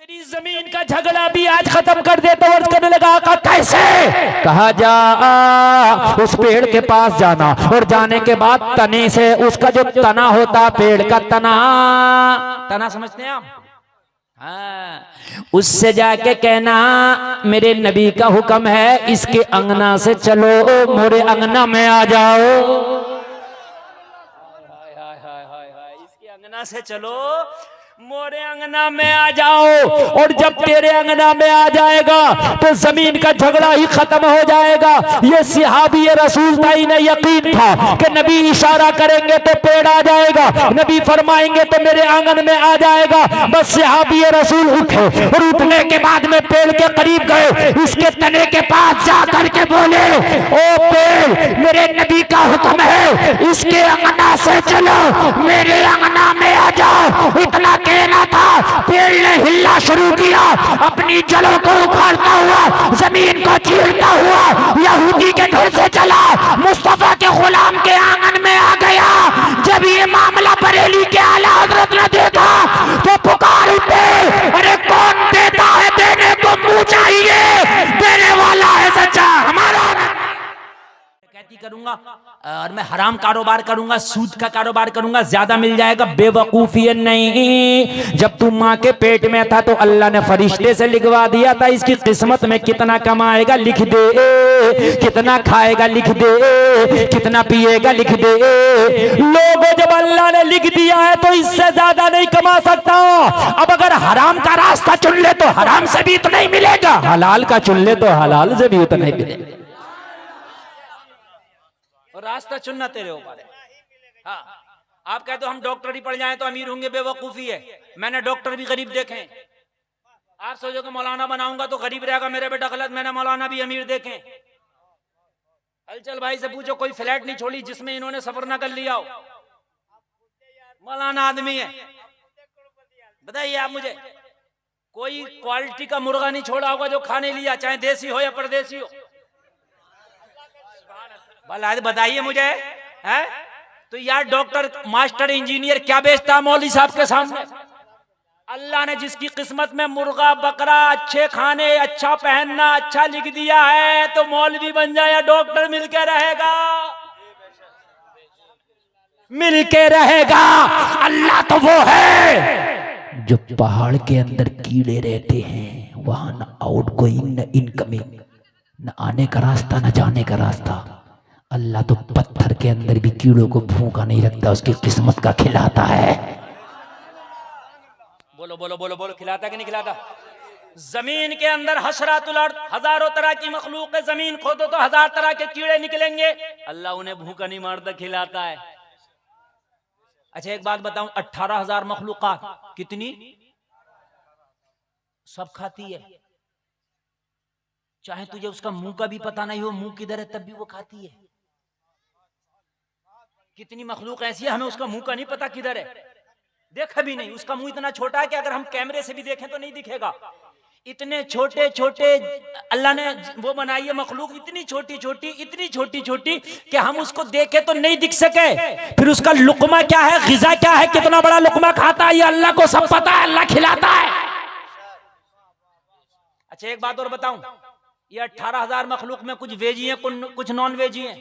तेरी जमीन का झगड़ा भी आज खत्म कर दे तो अर्ज करने लगा आका कैसे? कहा जा उस पेड़ के पास जाना और जाने के बाद तने से उसका जो तना होता पेड़ का तना समझते हैं आप? हाँ, उससे जाके कहना मेरे नबी का हुक्म है इसके अंगना से चलो मोरे अंगना में आ जाओ। इसके अंगना से चलो मोरे अंगना में आ जाओ। और जब तेरे अंगना में आ जाएगा तो जमीन का झगड़ा ही खत्म हो जाएगा। ये सिहाबी रसूल था, इन्हें यकीन था कि नबी इशारा करेंगे तो पेड़ आ जाएगा, नबी फरमाएंगे तो मेरे आंगन में आ जाएगा। बस सिहाबी रसूल उठे और उठने के बाद में पेड़ के करीब गए, इसके तने के पास जा करके बोले ओ पेड़ मेरे नबी का हुक्म है इसके अंगना से चलो मेरे अंगना में आ जाओ। इतना कहना था पेड़ ने हिलना शुरू किया, अपनी जड़ों को उखाड़ता हुआ जमीन को चीरता हुआ यहूदी के घर से चला, मुस्तफा के गुलाम के आंगन में आ गया। जब ये मामला बरेली के आला हजरत ने देखा तो पुकार उठे अरे कौन देता है देने को मुंह चाहिए, देने वाला है सच्चा हमारा। करूंगा और मैं हराम कारोबार करूंगा, सूद का कारोबार करूंगा, ज्यादा मिल जाएगा। बेवकूफी नहीं, जब तू माँ के पेट में था तो अल्लाह ने फरिश्ते से लिखवा दिया था इसकी किस्मत में कितना कमाएगा लिख दे, कितना खाएगा लिख दे, कितना पिएगा लिख दे। लोगों जब अल्लाह ने लिख दिया है तो इससे ज्यादा नहीं कमा सकता। अब अगर हराम का रास्ता चुन ले तो हराम से भी इतना ही मिलेगा, हलाल का चुन ले तो हलाल से भी उतना ही मिलेगा। रास्ता चुनना तेरे ऊपर है। हाँ, आप कहते हो हम डॉक्टरी पढ़ जाएं तो अमीर होंगे, बेवकूफी है। मैंने डॉक्टर भी गरीब देखे। आप सोचोगे मौलाना बनाऊंगा तो गरीब रहेगा, मेरे बेटा गलत। मैंने मौलाना भी अमीर देखे। हलचल भाई से पूछो कोई फ्लैट नहीं छोड़ी जिसमें इन्होंने सफर ना कर लिया हो। मौलाना आदमी है। बताइए आप मुझे कोई क्वालिटी का मुर्गा नहीं छोड़ा होगा जो खाने लिया, चाहे देसी हो या परदेसी हो। बताइए मुझे है? तो यार डॉक्टर मास्टर इंजीनियर क्या बेचता है मौलवी साहब के सामने? अल्लाह ने जिसकी किस्मत में मुर्गा बकरा अच्छे खाने अच्छा पहनना अच्छा लिख दिया है तो मौलवी बन जाए या डॉक्टर मिलके रहेगा, मिलके रहेगा। अल्लाह तो वो है जो पहाड़ के अंदर कीड़े रहते हैं, वहां न आउट गोइंग न इनकमिंग, न आने का रास्ता न जाने का रास्ता। अल्लाह तो पत्थर के अंदर भी कीड़ों को भूखा नहीं रखता, उसकी किस्मत का खिलाता है। बोलो बोलो बोलो बोलो, खिलाता कि नहीं खिलाता? जमीन के अंदर हशरातुल अर्द, हजारों तरह की मखलूक है। जमीन खोदो तो 1000 तरह के कीड़े निकलेंगे, अल्लाह उन्हें भूखा नहीं मारता, खिलाता है। अच्छा एक बात बताऊं, 18,000 मखलूकात कितनी सब खाती है। चाहे तुझे उसका मुंह का भी पता नहीं हो, मुंह किधर है तब भी वो खाती है। कितनी मखलूक ऐसी है हमें उसका मुंह का नहीं पता किधर है, देखा भी नहीं। उसका मुंह इतना छोटा है कि अगर हम कैमरे से भी देखें तो नहीं दिखेगा। इतने छोटे छोटे अल्लाह ने वो बनाई है मखलूक, इतनी छोटी छोटी, इतनी छोटी छोटी कि हम उसको देखें तो नहीं दिख सके। फिर उसका लुकमा क्या है, ग़िज़ा क्या है, कितना बड़ा लुकमा खाता है, ये अल्लाह को सब पता है, अल्लाह खिलाता है। अच्छा एक बात और बताऊं, ये 18,000 मखलूक में कुछ वेजी हैं कुछ नॉन वेजी हैं।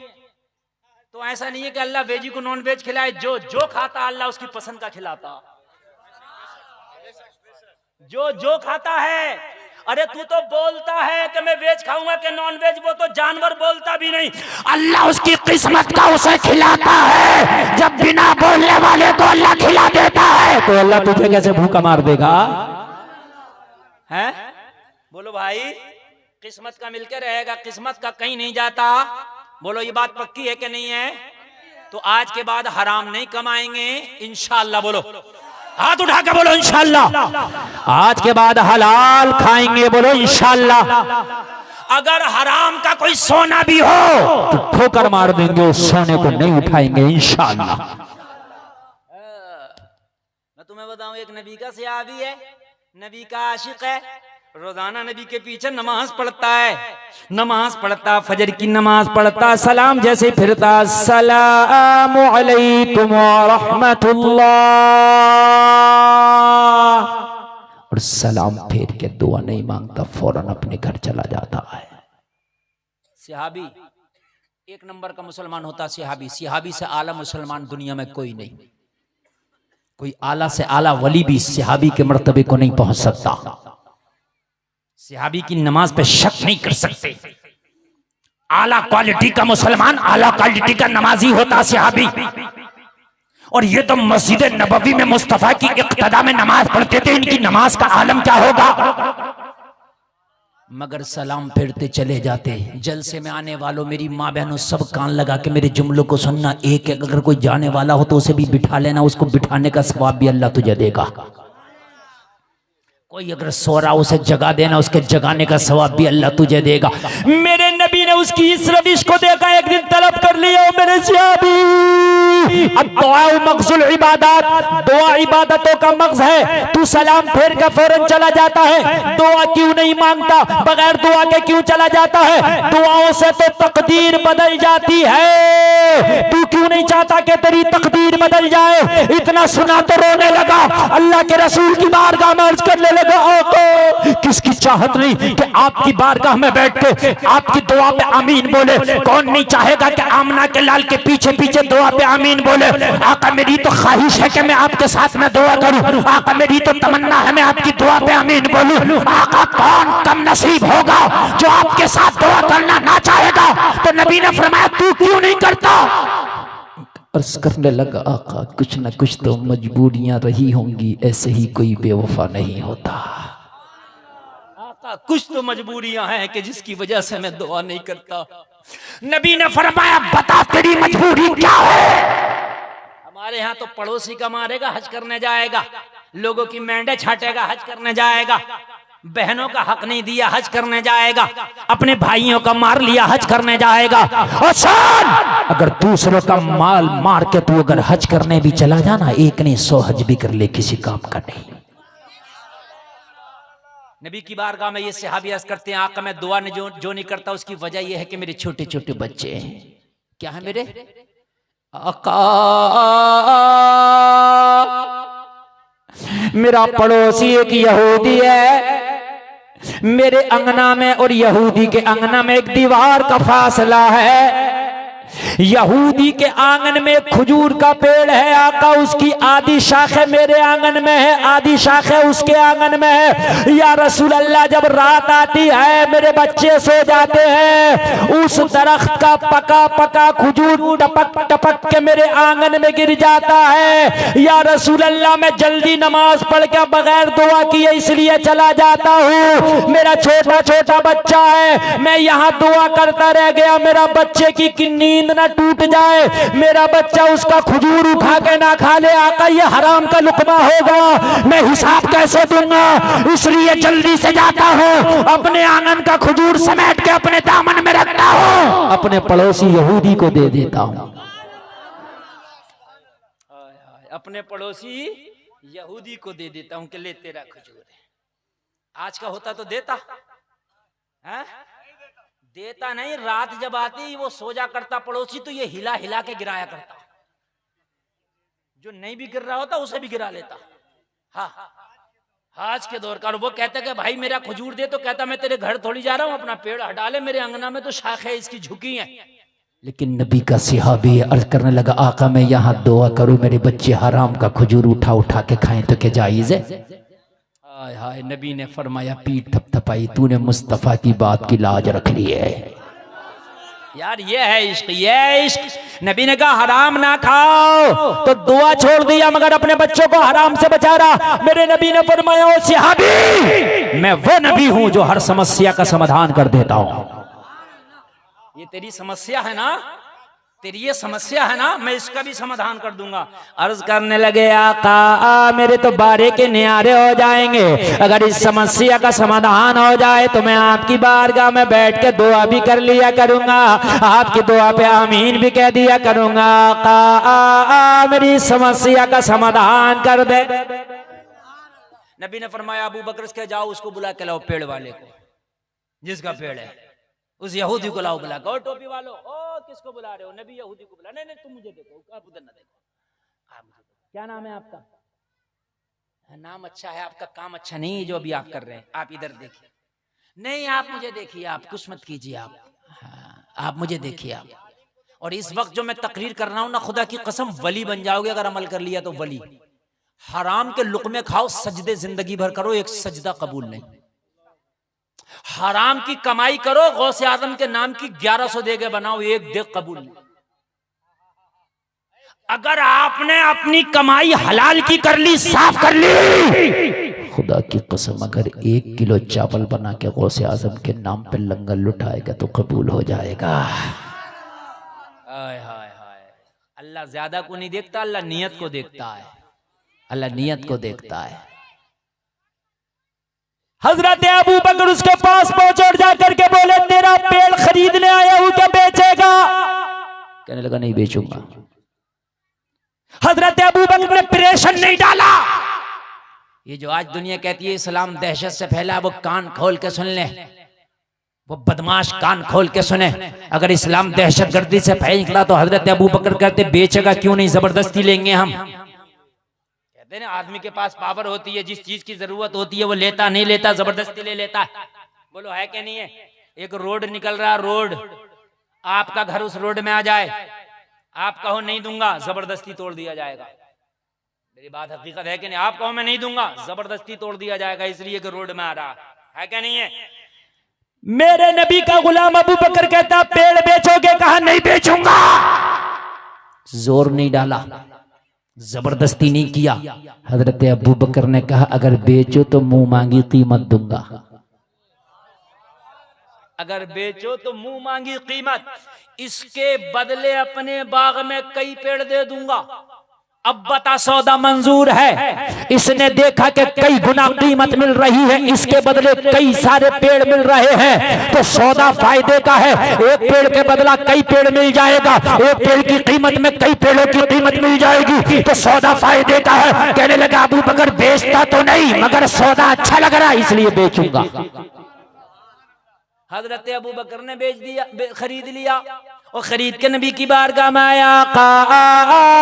तो ऐसा नहीं है कि अल्लाह वेजी को नॉन वेज खिलाए, जो जो खाता अल्लाह उसकी पसंद का खिलाता, जो जो खाता है। अरे तू तो बोलता है कि मैं वेज खाऊंगा कि नॉन वेज, वो तो जानवर बोलता भी नहीं, अल्लाह उसकी किस्मत का उसे खिलाता है। जब बिना बोलने वाले को अल्लाह खिला देता है तो अल्लाह तुझे कैसे भूखा मार देगा? है बोलो भाई, किस्मत का मिलके रहेगा, किस्मत का कहीं नहीं जाता। बोलो ये बात पक्की है कि नहीं है? तो आज के बाद हराम नहीं कमाएंगे इंशाअल्लाह। बोलो हाथ उठा के बोलो इंशाअल्लाह। आज के बाद हलाल खाएंगे, बोलो इंशाअल्लाह। अगर हराम का कोई सोना भी हो तो ठोकर मार देंगे, उस सोने को नहीं उठाएंगे इंशाअल्लाह। मैं तुम्हें बताऊं, एक नबी का सहाबी है, नबी का आशिक है, रोजाना नबी के पीछे नमाज पढ़ता है, नमाज पढ़ता, फजर की नमाज पढ़ता, सलाम जैसे फिरता, अस्सलामु अलैकुम व रहमतुल्लाह, और सलाम फेर के दुआ नहीं मांगता, फौरन अपने घर चला जाता है। सहाबी एक नंबर का मुसलमान होता सहाबी। सहाबी से आला मुसलमान दुनिया में कोई नहीं। कोई आला से आला वली भी सहाबी के मर्तबे को नहीं पहुंच सकता। सहाबी की नमाज पे शक नहीं कर सकते। आला क्वालिटी का मुसलमान, आला क्वालिटी का नमाजी होता सहाबी। और ये तो मस्जिद नबवी में मुस्तफा की इक्तदा में नमाज पढ़ते थे, इनकी नमाज का आलम क्या होगा। मगर सलाम फेरते चले जाते। जलसे में आने वालों, मेरी माँ बहनों, सब कान लगा के मेरे जुमलों को सुनना। एक अगर कोई जाने वाला हो तो उसे भी बिठा लेना, उसको बिठाने का सवाब भी अल्लाह तुझे देगा। कोई अगर सो रहा उसे जगा देना, उसके जगाने का सवाब भी अल्लाह तुझे देगा। मेरे नबी ने उसकी इस रविश को देखा, एक दिन तलब कर लिया, मेरे सहाबी अब दुआ मक़सूल इबादत, दुआ इबादतों का मक़्स है। तू सलाम फेर कर फौरन चला जाता है, दुआ क्यों नहीं मांगता, बगैर दुआ के क्यों चला जाता है। दुआओं से तो तकदीर बदल जाती है, तू क्यों नहीं चाहता कि तेरी तकदीर बदल जाए। इतना सुना तो रोने लगा, अल्लाह के रसूल की बारगाह में अर्ज करने लगा, किसकी चाहत नहीं कि आपकी बारगाह में बैठ के आपकी दुआ पे आमीन बोले। कौन नहीं चाहेगा कि आमना के लाल के पीछे पीछे दुआ पे आमीन बोले। आका मेरी तो ख्वाहिश है कि मैं आपके साथ में दुआ करूं, आका मेरी तो तमन्ना है मैं आपकी दुआ पे आमीन बोलूं। आका कौन कम नसीब होगा जो आपके साथ दुआ करना ना चाहेगा। तो नबी ने फरमाया तू क्यों नहीं करता। अर्ज करने लगा, आका कुछ न कुछ तो मजबूरियां रही होंगी, ऐसे ही कोई बेवफा नहीं होता। आका कुछ तो मजबूरियां हैं कि जिसकी वजह से मैं दुआ नहीं करता। नबी ने फरमाया बता तेरी मजबूरी क्या है। हमारे यहाँ तो पड़ोसी का मारेगा हज करने जाएगा, लोगों की मेंढे छाटेगा हज करने जाएगा, बहनों का हक नहीं दिया हज करने जाएगा, अपने भाइयों का मार लिया हज करने जाएगा। अगर दूसरों का माल मार के तू अगर हज करने भी चला जाना, एक नहीं 100 हज भी कर ले, किसी काम का नहीं। नबी की बारगाह में ये सहाबी अर्ज करते हैं, आका मैं दुआ ने जो नहीं करता उसकी वजह यह है कि मेरे छोटे छोटे बच्चे हैं। क्या है मेरे आका, मेरा पड़ोसी एक यहूदी है, मेरे अंगना में और यहूदी के अंगना में एक दीवार का फासला है। यहूदी के आंगन में खजूर का पेड़ है, आका उसकी आधी शाखें मेरे आंगन में है, आधी शाखें उसके आंगन में है। या रसूल अल्लाह जब रात आती है मेरे बच्चे सो जाते हैं, उस दरख्त का पका पका खजूर टपक टपक के मेरे आंगन में गिर जाता है। या रसूल अल्लाह मैं जल्दी नमाज पढ़ के बगैर दुआ किए इसलिए चला जाता हूँ, मेरा छोटा छोटा बच्चा है, मैं यहाँ दुआ करता रह गया, मेरा बच्चे की नींद ना टूट जाए, मेरा बच्चा उसका खजूर उठा के ना खा ले। आका ये हराम का लुकमा होगा, मैं हिसाब कैसे दूंगा, इसलिए जल्दी से जाता हूँ, अपने आंगन का खजूर समेट के अपने दामन में रखता हूँ, अपने पड़ोसी यहूदी को दे देता हूँ। अपने पड़ोसी यहूदी को दे देता हूँ कि ले तेरा खजूर है। आज का होता तो देता है? देता नहीं, रात जब आती वो सो जा करता पड़ोसी तो ये हिला हिला के गिराया करता, जो नहीं भी गिर रहा होता उसे भी गिरा लेता। हाँ आज के दौर का। वो कहता कि भाई मेरा खजूर दे, तो कहता मैं तेरे घर थोड़ी जा रहा हूँ, अपना पेड़ हटा ले, मेरे अंगना में तो शाखें इसकी झुकी हैं। लेकिन नबी का सहाबी अर्ज करने लगा, आका मैं यहाँ दुआ करूं मेरे बच्चे हराम का खजूर उठा उठा के खाएं तो क्या जायज है। हाय हाय, नबी ने फरमाया पीठ थपथपाई, तूने मुस्तफा की बात की लाज रख ली है। यार ये है इश्क, ये है इश्क। नबी ने कहा हराम ना खाओ तो दुआ छोड़ दिया, मगर अपने बच्चों को हराम से बचा रहा। मेरे नबी ने फरमाया ओ सहाबी, मैं वो नबी हूं जो हर समस्या का समाधान कर देता हूं। ये तेरी समस्या है ना, तेरी ये समस्या है ना, मैं इसका भी समाधान कर दूंगा। अर्ज करने लगे आका मेरे तो बारे के न्यारे हो जाएंगे, अगर इस समस्या का समाधान हो जाए तो मैं आपकी बारगाह में बैठ के दुआ भी कर लिया करूंगा, आपकी दुआ पे आमीन भी कह दिया करूंगा। आका मेरी समस्या का समाधान कर दे। नबी ने फरमाया अबू बकर के जाओ उसको बुला के लाओ, पेड़ वाले को, जिसका पेड़ है उस यहूदी को लाओ बुला के। और टोपी वालों ओ किसको बुला रहे हो? नबी यहूदी को बुला। नहीं नहीं तुम मुझे देखो, आप उधर ना देखो, आप मुझे देखो। क्या नाम है आपका? नाम अच्छा है, आपका काम अच्छा नहीं है जो अभी आप कर रहे हैं। आप इधर देखिए, नहीं आप मुझे देखिए, आप कुछ मत कीजिए, आप मुझे देखिए आप। और इस वक्त जो मैं तकरीर कर रहा हूं ना, खुदा की कसम वली बन जाओगे अगर अमल कर लिया तो वली। हराम के लुक़मे खाओ, सजदे जिंदगी भर करो, एक सजदा कबूल नहीं। हराम की कमाई करो, गौसे आजम के नाम की 1100 देगे बनाओ, एक देग कबूल नहीं। अगर आपने अपनी कमाई हलाल की कर ली, साफ कर ली, खुदा की कसम अगर 1 किलो चावल बना के गौसे आजम के नाम पे लंगर लुटाएगा तो कबूल हो जाएगा। हाय हाय हाय, अल्लाह ज्यादा को नहीं देखता, अल्लाह नियत को देखता है, अल्लाह नियत को देखता है। हजरत अबू बकर उसके पास पहुंचे और जाकर के बोले, तेरा पेड़ खरीदने आया हूं, क्या बेचेगा? कहने लगा नहीं बेचूंगा। हजरत अबू बकर ने प्रेशर नहीं डाला। ये जो आज दुनिया कहती है इस्लाम दहशत से फैला, वो कान खोल के सुन ले, वो बदमाश कान खोल के सुने। अगर इस्लाम दहशतगर्दी से फैला तो हजरत अबू बकर कहते बेचेगा क्यों नहीं, जबरदस्ती लेंगे हम। कहते ना आदमी के पास पावर होती है, जिस चीज की जरूरत होती है वो लेता नहीं लेता, जबरदस्ती ले लेता है। बोलो है कि नहीं है? एक रोड निकल रहा, रोड, आपका घर उस रोड में आ जाए, आप कहो नहीं दूंगा, जबरदस्ती तोड़ दिया जाएगा। मेरी बात हकीकत है कि नहीं? आप कहो मैं नहीं दूंगा, जबरदस्ती तोड़ दिया जाएगा, इसलिए कि रोड में आ रहा है क्या नहीं है? मेरे नबी का गुलाम अबू बकर कहता पेड़ बेचोगे? कहा नहीं बेचूंगा। जोर नहीं डाला, जबरदस्ती नहीं किया। हजरत अबू बकर ने कहा अगर बेचो तो मुंह मांगी कीमत दूंगा। अगर बेचो तो मुंह मांगी कीमत, इसके बदले अपने बाग में कई पेड़ दे दूंगा। अब बता सौदा मंजूर है। इसने देखा कि कई गुना कीमत मिल रही है, इसके बदले कई सारे पेड़ मिल रहे हैं, तो सौदा फायदे का है। एक पेड़ के बदला कई पेड़ मिल जाएगा, एक पेड़ की कीमत में कई पेड़ों की कीमत मिल जाएगी, तो सौदा फायदे का है। कहने लगा अबू बकर बेचता तो नहीं, मगर सौदा अच्छा लग रहा है इसलिए बेचूंगा। हजरत अबू बकर ने बेच दिया, खरीद लिया, और खरीद के नबी की बारगाह में आया,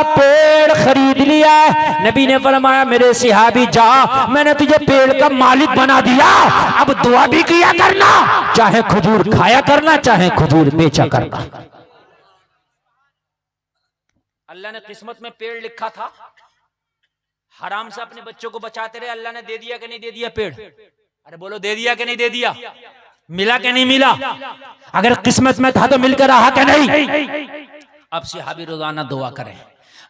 पेड़ खरीद लिया। नबी ने फरमाया मेरे सिहाबी जा, मैंने तुझे पेड़ का मालिक बना दिया, अब दुआ भी किया करना, चाहे खजूर खाया करना, चाहे खजूर बेचा करना। अल्लाह ने किस्मत में पेड़ लिखा था, हराम से अपने बच्चों को बचाते रहे, अल्लाह ने दे दिया कि नहीं दे दिया पेड़? अरे बोलो दे दिया कि नहीं दे दिया? मिला कि नहीं मिला? अगर किस्मत में था तो मिलकर रहा कि नहीं? अब सहाबी रोजाना दुआ करें,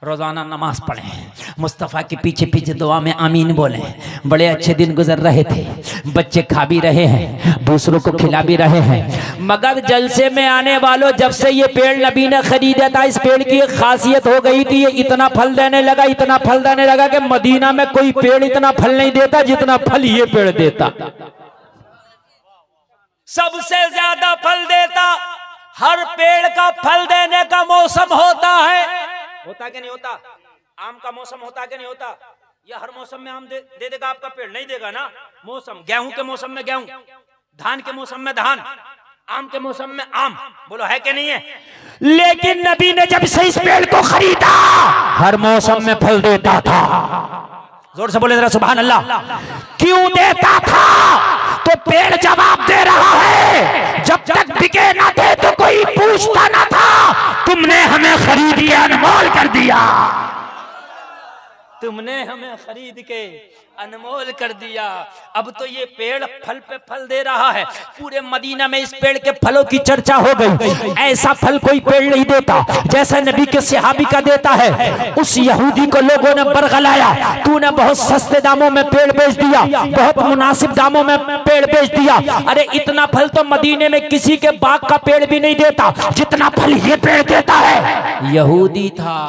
रोजाना नमाज पढ़ें, मुस्तफ़ा के पीछे पीछे दुआ में आमीन बोलें। बड़े अच्छे दिन गुजर रहे थे, बच्चे खा भी रहे हैं, दूसरों को खिला भी रहे हैं, मगर जलसे में आने वालों, जब से ये पेड़ नबी ने खरीदा था, इस पेड़ की एक खासियत हो गई थी, ये इतना फल देने लगा, इतना फल देने लगा कि मदीना में कोई पेड़ इतना फल नहीं देता जितना फल ये पेड़ देता। सबसे ज्यादा फल देता। हर पेड़ का फल देने का मौसम होता है, होता कि नहीं होता? आम का मौसम होता कि नहीं होता? या हर मौसम में आम दे देगा आपका पेड़? नहीं देगा ना। मौसम, गेहूं के मौसम में गेहूं, धान के मौसम में धान, आम के मौसम में आम। बोलो है कि नहीं है? लेकिन नबी ने जब से इस पेड़ को खरीदा, हर मौसम में फल देता था। जोर से बोले जरा सुभान अल्लाह। क्यों देता था? तो पेड़ जवाब दे रहा है, जब तक बिके ना थे तो कोई पूछता ना था, तुमने हमें खरीद के अनमोल कर दिया, तुमने हमें खरीद के अनमोल कर दिया। अब तो ये पेड़ फल पे फल दे रहा है, पूरे मदीना में इस पेड़ के फलों की चर्चा हो गई। ऐसा फल कोई पेड़ नहीं देता जैसा नबी के सहाबी का देता है। उस यहूदी को लोगों ने बरगलाया, तूने बहुत सस्ते दामों में पेड़ बेच दिया, बहुत मुनासिब दामों में पेड़ बेच दिया। अरे इतना फल तो मदीने में किसी के बाग का पेड़ भी नहीं देता जितना फल ये पेड़ देता है। यहूदी था,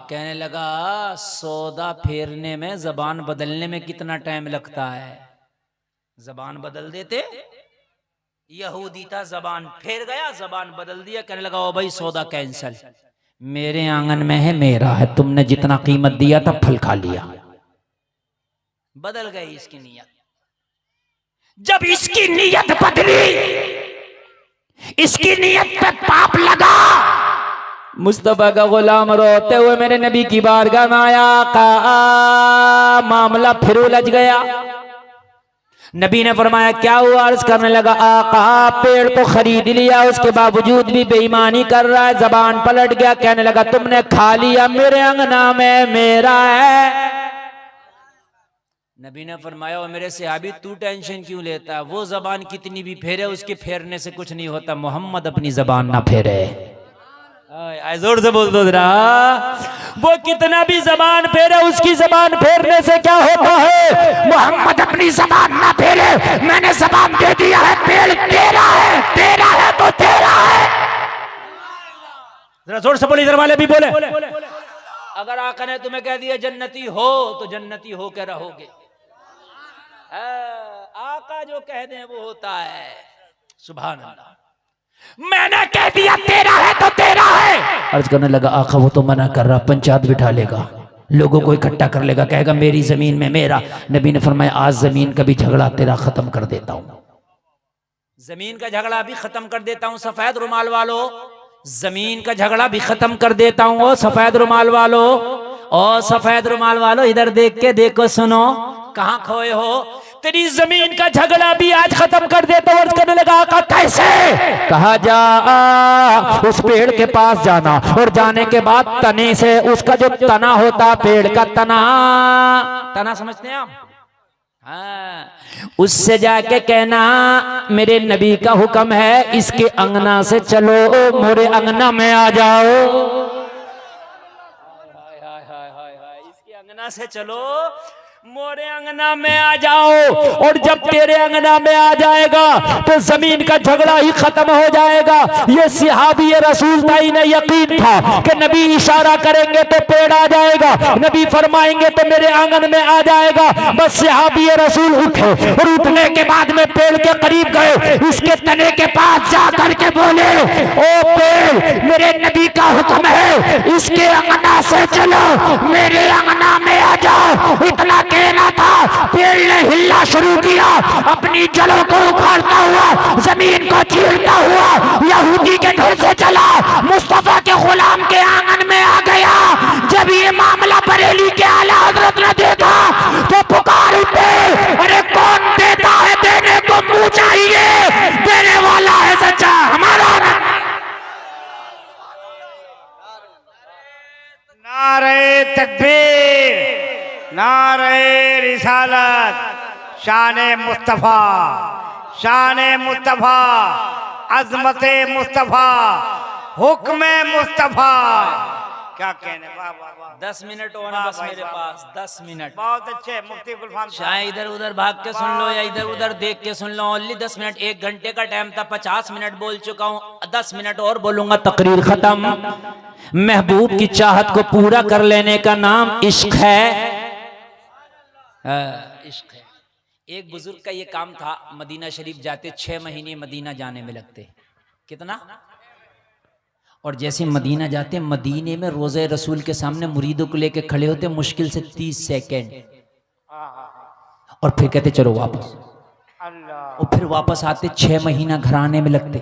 कहने लगा सौदा फेरने में, जबान बदलने में कितना टाइम लगता है, जबान बदल देते। यहूदी था, जबान फेर गया, जबान बदल दिया, कहने लगा ओ भाई सौदा कैंसल, मेरे आंगन में है, मेरा है, तुमने जितना कीमत दिया था फल खा लिया। बदल गई इसकी नीयत। जब इसकी नीयत बदली, इसकी नीयत पे पाप लगा, मुस्तफा का गुलाम रोते हुए मेरे नबी की बारगाह में आया। का मामला फिर उलझ गया। नबी ने फरमाया क्या हुआ? अर्ज करने लगा आका पेड़ को खरीद लिया, उसके बावजूद भी बेईमानी कर रहा है। जबान पलट गया, कहने लगा तुमने खा लिया, मेरे अंगना में मेरा है। नबी ने फरमाया ओ मेरे सहाबी तू टेंशन क्यों लेता है? वो जबान कितनी भी फेरे उसके फेरने से कुछ नहीं होता, मोहम्मद अपनी जबान ना फेरे। जोर से बोल दो जरा, वो कितना भी जबान फेरे उसकी जबान फेरने से क्या होता है? मोहम्मद अपनी जबान ना फेरे। मैंने जबान दे दिया है, पेड़ तेरा है, तेरा है तो तेरा है। जरा जोर से बोले, इधर वाले भी बोले। अगर आका ने तुम्हें कह दिया जन्नती हो तो जन्नती हो के रहोगे। आका जो कह दे वो होता है। सुभान अल्लाह। मैंने कह दिया तेरा है तो तेरा है। अर्ज करने लगा आका वो तो मना कर रहा, पंचायत बिठा लेगा, लोगों को इकट्ठा कर लेगा, कहेगा मेरी जमीन में मेरा। नबी ने फरमाया आज जमीन का भी झगड़ा तेरा खत्म कर देता हूं, जमीन का झगड़ा भी खत्म कर देता हूं। सफेद रुमाल वालों, जमीन का झगड़ा भी खत्म कर देता हूं। ओ सफेद रुमाल वालों, ओ सफेद रुमाल वालों, इधर देख के देखो, सुनो, कहां खोए हो? तेरी जमीन का झगड़ा भी आज खत्म कर देता हूं। करने लगा आका कैसे? कहा जा उस पेड़ के पास जाना और जाने के बाद तने से उसका जो तना होता, पेड़ का तना, तना समझते हैं आप? हाँ, उससे जाके कहना मेरे नबी का हुक्म है, इसके अंगना से चलो, मोरे अंगना में आ जाओ। इसके अंगना से चलो, मोरे अंगना में आ जाओ। और जब तेरे अंगना में आ जाएगा तो जमीन का झगड़ा ही खत्म हो जाएगा। ये सहाबी रसूल था, इन्हें यकीन था कि नबी इशारा करेंगे तो पेड़ आ जाएगा, नबी फरमाएंगे तो मेरे आंगन में आ जाएगा। बस सहाबी रसूल उठे और उठने के बाद में पेड़ के करीब गए, इसके तने के पास जा करके बोले ओ पेड़ मेरे नबी का हुक्म है, इसके अंगना से चलो, मेरे अंगना में आ जाओ। इतना कहना था, पेड़ ने हिलना शुरू किया, अपनी जड़ों को उखाड़ता हुआ, जमीन को चीरता हुआ यहूदी के घर से चला, मुस्तफा के गुलाम के आंगन में आ गया। जब ये मामला बरेली के आला हजरत ने देखा तो पुकार उठे, अरे कौन देता है? देने को मुंह चाहिए, देने वाला है सच्चा हमारा। नारे तकबीर, नारे रिसालत, शाने मुस्तफा, शाने मुस्तफा, अजमते मुस्तफा, हुक्म मुस्तफा। क्या कहने, वाह वाह वाह। 10 मिनट और बस मेरे पास, 10 मिनट। बहुत अच्छे मुफ्ती गुलफाम, चाहे इधर उधर भाग के सुन लो या इधर उधर देख के सुन लो। ओनली 10 मिनट, 1 घंटे का टाइम था, 50 मिनट बोल चुका हूँ, 10 मिनट और बोलूंगा, तकरीर खत्म। महबूब की चाहत को पूरा कर लेने का नाम इश्क है। इश्क है। एक बुजुर्ग का ये काम था, मदीना शरीफ जाते 6 महीने मदीना जाने में लगते। कितना? और जैसे मदीना जाते, मदीने में रोज़े रसूल के सामने मुरीदों को लेके खड़े होते मुश्किल से 30 सेकेंड, और फिर कहते चलो वापस, और फिर वापस आते, 6 महीना घर आने में लगते।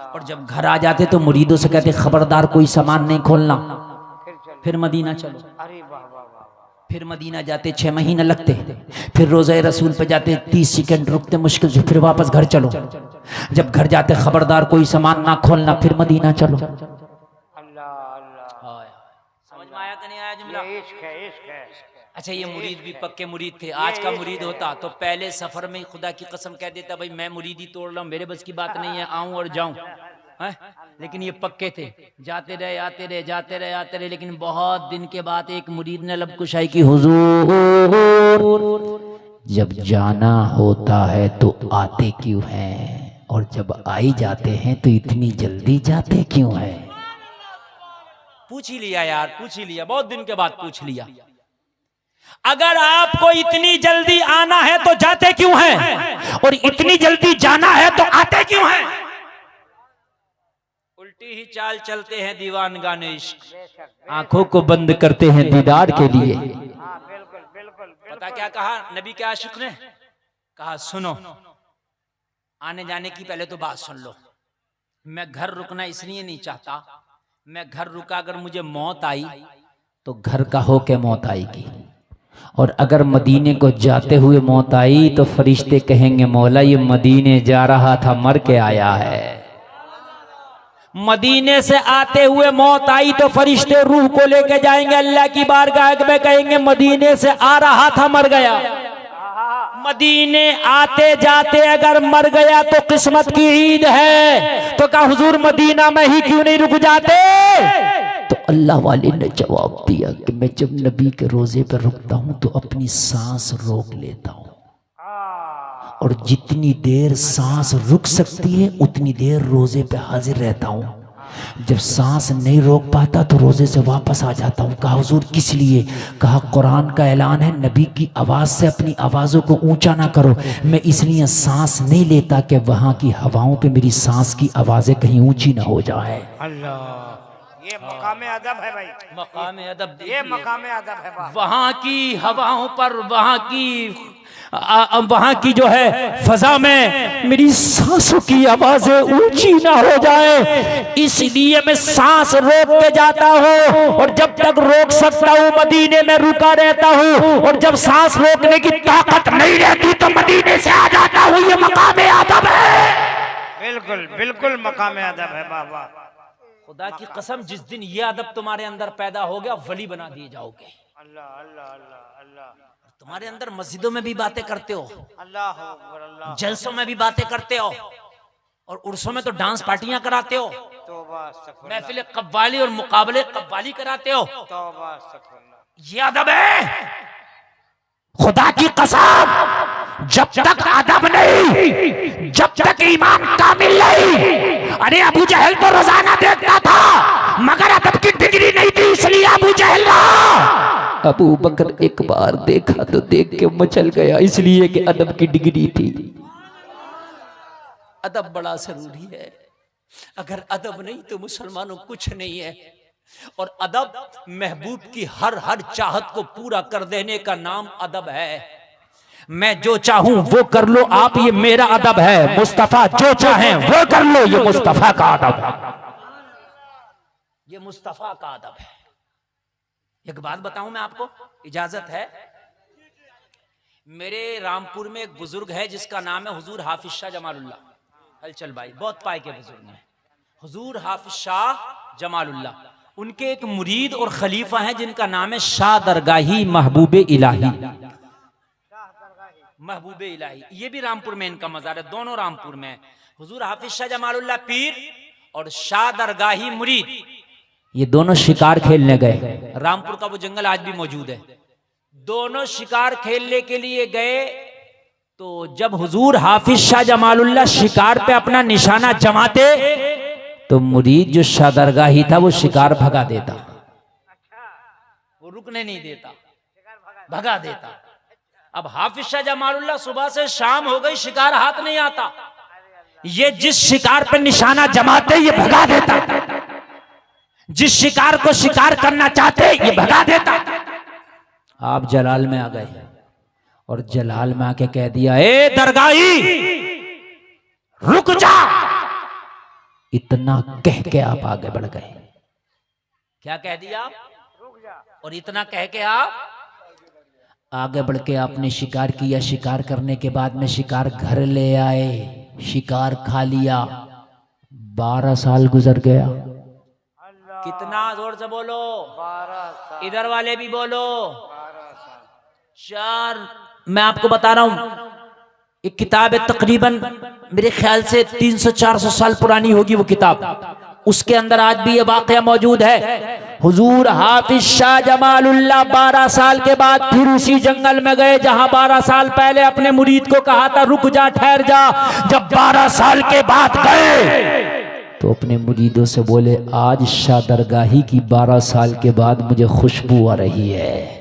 और जब घर आ जाते तो मुरीदों से कहते खबरदार कोई सामान नहीं खोलना, फिर मदीना चलो। फिर मदीना जाते 6 महीना लगते, फिर रोज़े रसूल पे जाते 30 सेकंड रुकते मुश्किल से, फिर वापस घर चलो। जब घर जाते खबरदार कोई सामान ना खोलना, फिर मदीना चलो। अल्लाह अल्लाह। समझ में आया कि नहीं आया जुमला? इश्क है, इश्क है। अच्छा, ये मुरीद भी पक्के मुरीद थे। आज का मुरीद होता तो पहले सफर में खुदा की कसम कह देता भाई मैं मुरीदी तोड़ रहा हूँ, मेरे बस की बात नहीं है, आऊं और जाऊं। लेकिन ये पक्के थे, जाते रहे आते रहे, जाते रहे आते रहे। लेकिन बहुत दिन के बाद एक मुरीद ने लब कुशाई की, हुजूर जब जाना होता है तो आते क्यों हैं, और जब आई जाते हैं तो इतनी जल्दी जाते क्यों हैं? पूछ ही लिया यार, पूछ ही लिया, बहुत दिन के बाद पूछ लिया। अगर आपको इतनी जल्दी आना है तो जाते क्यों हैं, और इतनी जल्दी जाना है तो आते क्यों हैं? उल्टी ही चाल चलते हैं दीवानगाने इश्क, आंखों को बंद करते हैं दीदार के लिए। बिल्कुल बिल्कुल। पता क्या कहा नबी के आशिक ने? कहा सुनो, आने जाने की पहले तो बात सुन लो। मैं घर रुकना इसलिए नहीं चाहता, मैं घर रुका, अगर मुझे मौत आई तो घर का होके मौत आएगी, और अगर मदीने को जाते हुए मौत आई तो फरिश्ते कहेंगे मौला ये मदीने जा रहा था मर के आया है। मदीने से आते हुए मौत आई तो फरिश्ते रूह को लेके जाएंगे अल्लाह की बारगाह में, कहेंगे मदीने से आ रहा था मर गया। मदीने आते जाते अगर मर गया तो किस्मत की ईद है, तो कहा हुजूर मदीना में ही क्यों नहीं रुक जाते? तो अल्लाह वाले ने जवाब दिया कि मैं जब नबी के रोजे पर रुकता हूं तो अपनी सांस रोक लेता हूं, और जितनी देर सांस रुक सकती है उतनी देर रोजे पे हाजिर रहता हूं। जब सांस नहीं रोक पाता तो रोजे से वापस आ जाता हूं। कहा हुजूर किस लिए? कहा कुरान का ऐलान है नबी की आवाज से अपनी आवाजों को ऊंचा ना करो। मैं इसलिए सांस नहीं लेता कि वहां की हवाओं पे मेरी सांस की आवाजें कहीं ऊंची ना हो जाए। अल्लाह, ये मकाम अदब है भाई, मकाम अदब, ये मकाम अदब है। वहां की हवाओं पर, वहां की जो है फजा में मेरी सांसों की आवाजें ऊंची ना हो जाए, इसलिए मैं सांस रोक के जाता हूं, और जब तक रोक सकता हूं मदीने में रुका रहता हूं, और जब सांस रोकने की ताकत नहीं रहती तो मदीने से आ जाता हूं। ये मकाम अदब है। बिल्कुल बिल्कुल मकाम अदब है बाबा। खुदा की कसम जिस दिन ये अदब तुम्हारे अंदर पैदा हो गया वली बना दिए जाओगे। अल्लाह अल्लाह अल्लाह अल्लाह। तुम्हारे अंदर मस्जिदों में भी बातें करते हो, अल्लाह अल्लाह, जलसों में भी बातें करते हो, और उर्सों में तो डांस पार्टियां कराते हो, तौबा अस्तगफिरुल्लाह, महफिल कव्वाली और मुकाबले कव्वाली कराते हो। तौबा अस्तगफिरुल्लाह। ये अदब है। खुदा की कसम जब तक अदब नहीं, जब तक ईमान कामिल नहीं। अरे अबू जहल तो रोजाना देखता था मगर अदब की डिग्री नहीं थी, इसलिए अबू जहल रहा। अबू बकर एक बार देखा तो देख के मचल गया, इसलिए कि अदब की डिग्री थी। अदब बड़ा जरूरी है। अगर अदब नहीं तो मुसलमानों कुछ नहीं है। और अदब महबूब की हर चाहत को पूरा कर देने का नाम अदब है। मैं जो चाहूं वो कर लो आप, ये मेरा अदब है। मुस्तफा जो चाहें वो कर लो, ये मुस्तफा का अदब है। ये मुस्तफा का अदब है। एक बात बताऊं मैं आपको, इजाजत है? मेरे रामपुर में एक बुजुर्ग है जिसका नाम है हुजूर हाफिज शाह जमालुल्लाह। हलचल भाई बहुत पाए के बुजुर्ग हैं, हुजूर हाफिज शाह जमालुल्लाह। उनके एक मुरीद और खलीफा हैं जिनका नाम है शाह दरगाही महबूब इलाही। महबूब इलाही, ये भी रामपुर में इनका मजार है, दोनों रामपुर में। हुजूर हाफिज शाह जमालुल्लाह पीर और शाह दरगाही मुरीद, ये दोनों शिकार खेलने गए। रामपुर का वो जंगल आज भी मौजूद है। दोनों शिकार खेलने के लिए गए तो जब हुजूर हाफिज शाह जमालुल्लाह शिकार पे अपना निशाना जमाते तो मुरीद जो शाह दरगाही था वो शिकार भगा देता, वो रुकने नहीं देता, भगा देता। अब हाफिज शाह जमालुल्लाह सुबह से शाम हो गई, शिकार हाथ नहीं आता। ये जिस शिकार पे निशाना जमाते ये भगा देता, जिस शिकार को शिकार करना चाहते ये भगा देता। आप जलाल में आ गए और जलाल में आके कह दिया, ए दरगाही रुक जा। इतना कह के आप आगे बढ़ गए। क्या कह दिया? रुक जा। और इतना कह के आप आगे बढ़ के आपने शिकार किया। शिकार करने के बाद में शिकार घर ले आए, शिकार खा लिया। 12 साल गुजर गया। कितना जोर से बोलो? 12 साल। इधर वाले भी बोलो। 12 साल। 4। मैं आपको बता रहा हूं, एक किताब है तकरीबन मेरे ख्याल से 300-400 साल पुरानी होगी वो किताब। उसके अंदर आज भी ये वाकया मौजूद है। हुजूर हाफिज शाह जमालुल्लाह 12 साल के बाद फिर उसी जंगल में गए जहां 12 साल पहले अपने मुरीद को कहा था रुक जा, ठहर जा। जब 12 साल के बाद गए तो अपने मुरीदों से बोले, आज शाह दरगाही की 12 साल के बाद मुझे खुशबू आ रही है।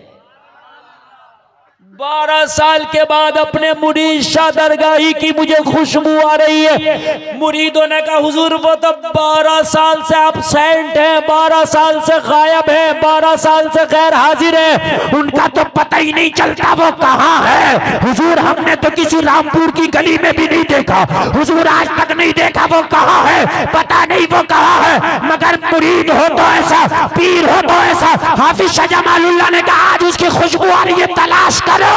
12 साल के बाद अपने मुरीद शाह दरगाही की मुझे खुशबू आ रही है। मुरीदों ने कहा हुजूर वो तो 12 साल से एब्सेंट है, 12 साल से गायब है, 12 साल से गैर हाजिर है, उनका तो पता ही नहीं चलता वो कहाँ है। हुजूर हमने तो किसी रामपुर की गली में भी नहीं देखा, हुजूर आज तक नहीं देखा, वो कहाँ है पता नहीं वो कहाँ है, मगर मुरीद हो तो ऐसा, पीर हो तो ऐसा। हाफिज शाह जमालुल्लाह ने कहा आज उसकी खुशबू आ रही है, तलाश करो।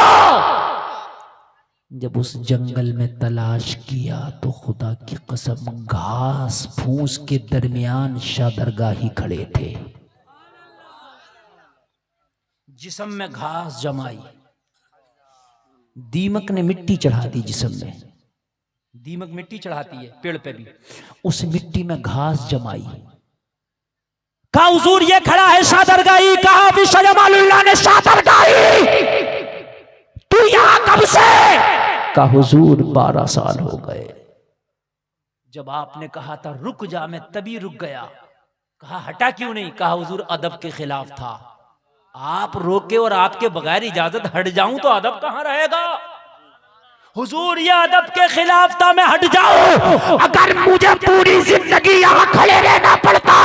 जब उस जंगल में तलाश किया तो खुदा की कसम घास फूस के दरमियान शाह दरगाही खड़े थे। जिस्म में घास जमाई, दीमक ने मिट्टी चढ़ा दी जिस्म में, दीमक मिट्टी चढ़ाती है पेड़ पे भी, उस मिट्टी में घास जमाई। कहा हुजूर ये खड़ा है शाह दरगाही, कहा हाफिज शाह जमालुल्लाह ने शाह दरगाही तू यहां कब से? कहा हुजूर 12 साल हो गए। जब आपने कहा था रुक जा, मैं तभी रुक गया। कहा हटा क्यों नहीं? कहा हुजूर अदब के खिलाफ था, आप रोके और आपके बगैर इजाजत हट जाऊं तो अदब कहां रहेगा? हुजूर ये अदब के खिलाफ था, मैं हट जाऊं। अगर मुझे पूरी जिंदगी यहाँ खड़े रहना पड़ता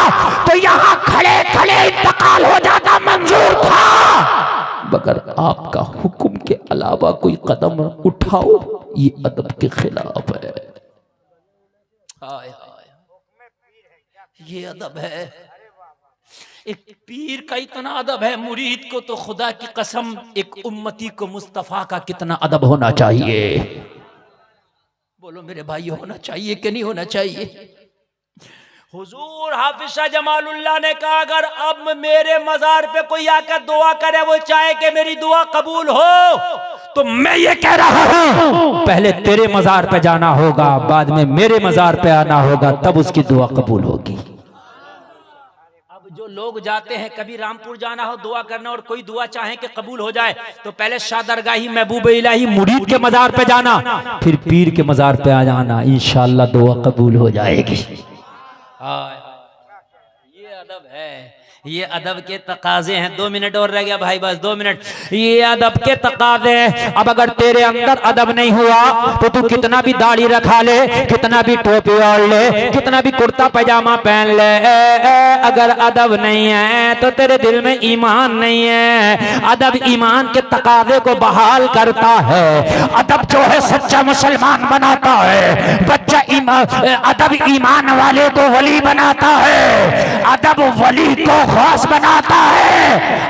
तो यहाँ खड़े खड़े इंतकाल हो जाता, मंजूर था। मगर आपका हुक्म के अलावा कोई कदम उठाओ, ये अदब के खिलाफ है। हाय हाय, ये अदब है। एक पीर का इतना अदब है, मुरीद को तो खुदा की कसम एक उम्मती को मुस्तफा का कितना अदब होना चाहिए। बोलो मेरे भाई, होना चाहिए कि नहीं होना चाहिए? हुजूर हाफिज शाह जमालुल्लाह ने कहा अगर अब मेरे मजार पे कोई आकर दुआ करे, वो चाहे कि मेरी दुआ कबूल हो, तो मैं ये कह रहा हूं पहले तेरे मजार पे जाना होगा, बाद में मेरे मजार पे आना होगा, तब उसकी दुआ कबूल होगी। जो लोग जाते हैं कभी रामपुर जाना हो दुआ करना और कोई दुआ चाहे कि कबूल हो जाए, तो पहले शाह दरगाही महबूब इलाही मुरीद के मजार पे जाना, फिर पीर के मजार पे आ जाना, इंशाअल्लाह दुआ कबूल हो जाएगी। ये अदब है, ये अदब के तकाजे हैं। 2 मिनट और रह गया भाई, बस 2 मिनट। ये अदब के तकाजे हैं। अब अगर तेरे अंदर अदब नहीं हुआ तो तू कितना भी दाढ़ी रखा ले, कितना भी टोपी ओढ़ ले, कितना भी कुर्ता पैजामा पहन ले, अगर अदब नहीं है तो तेरे दिल में ईमान नहीं है। अदब ईमान के तकाजे को बहाल करता है। अदब जो है सच्चा मुसलमान बनाता है। बच्चा अदब ईमान वाले को वली बनाता है, अदब वली को खास बनाता है।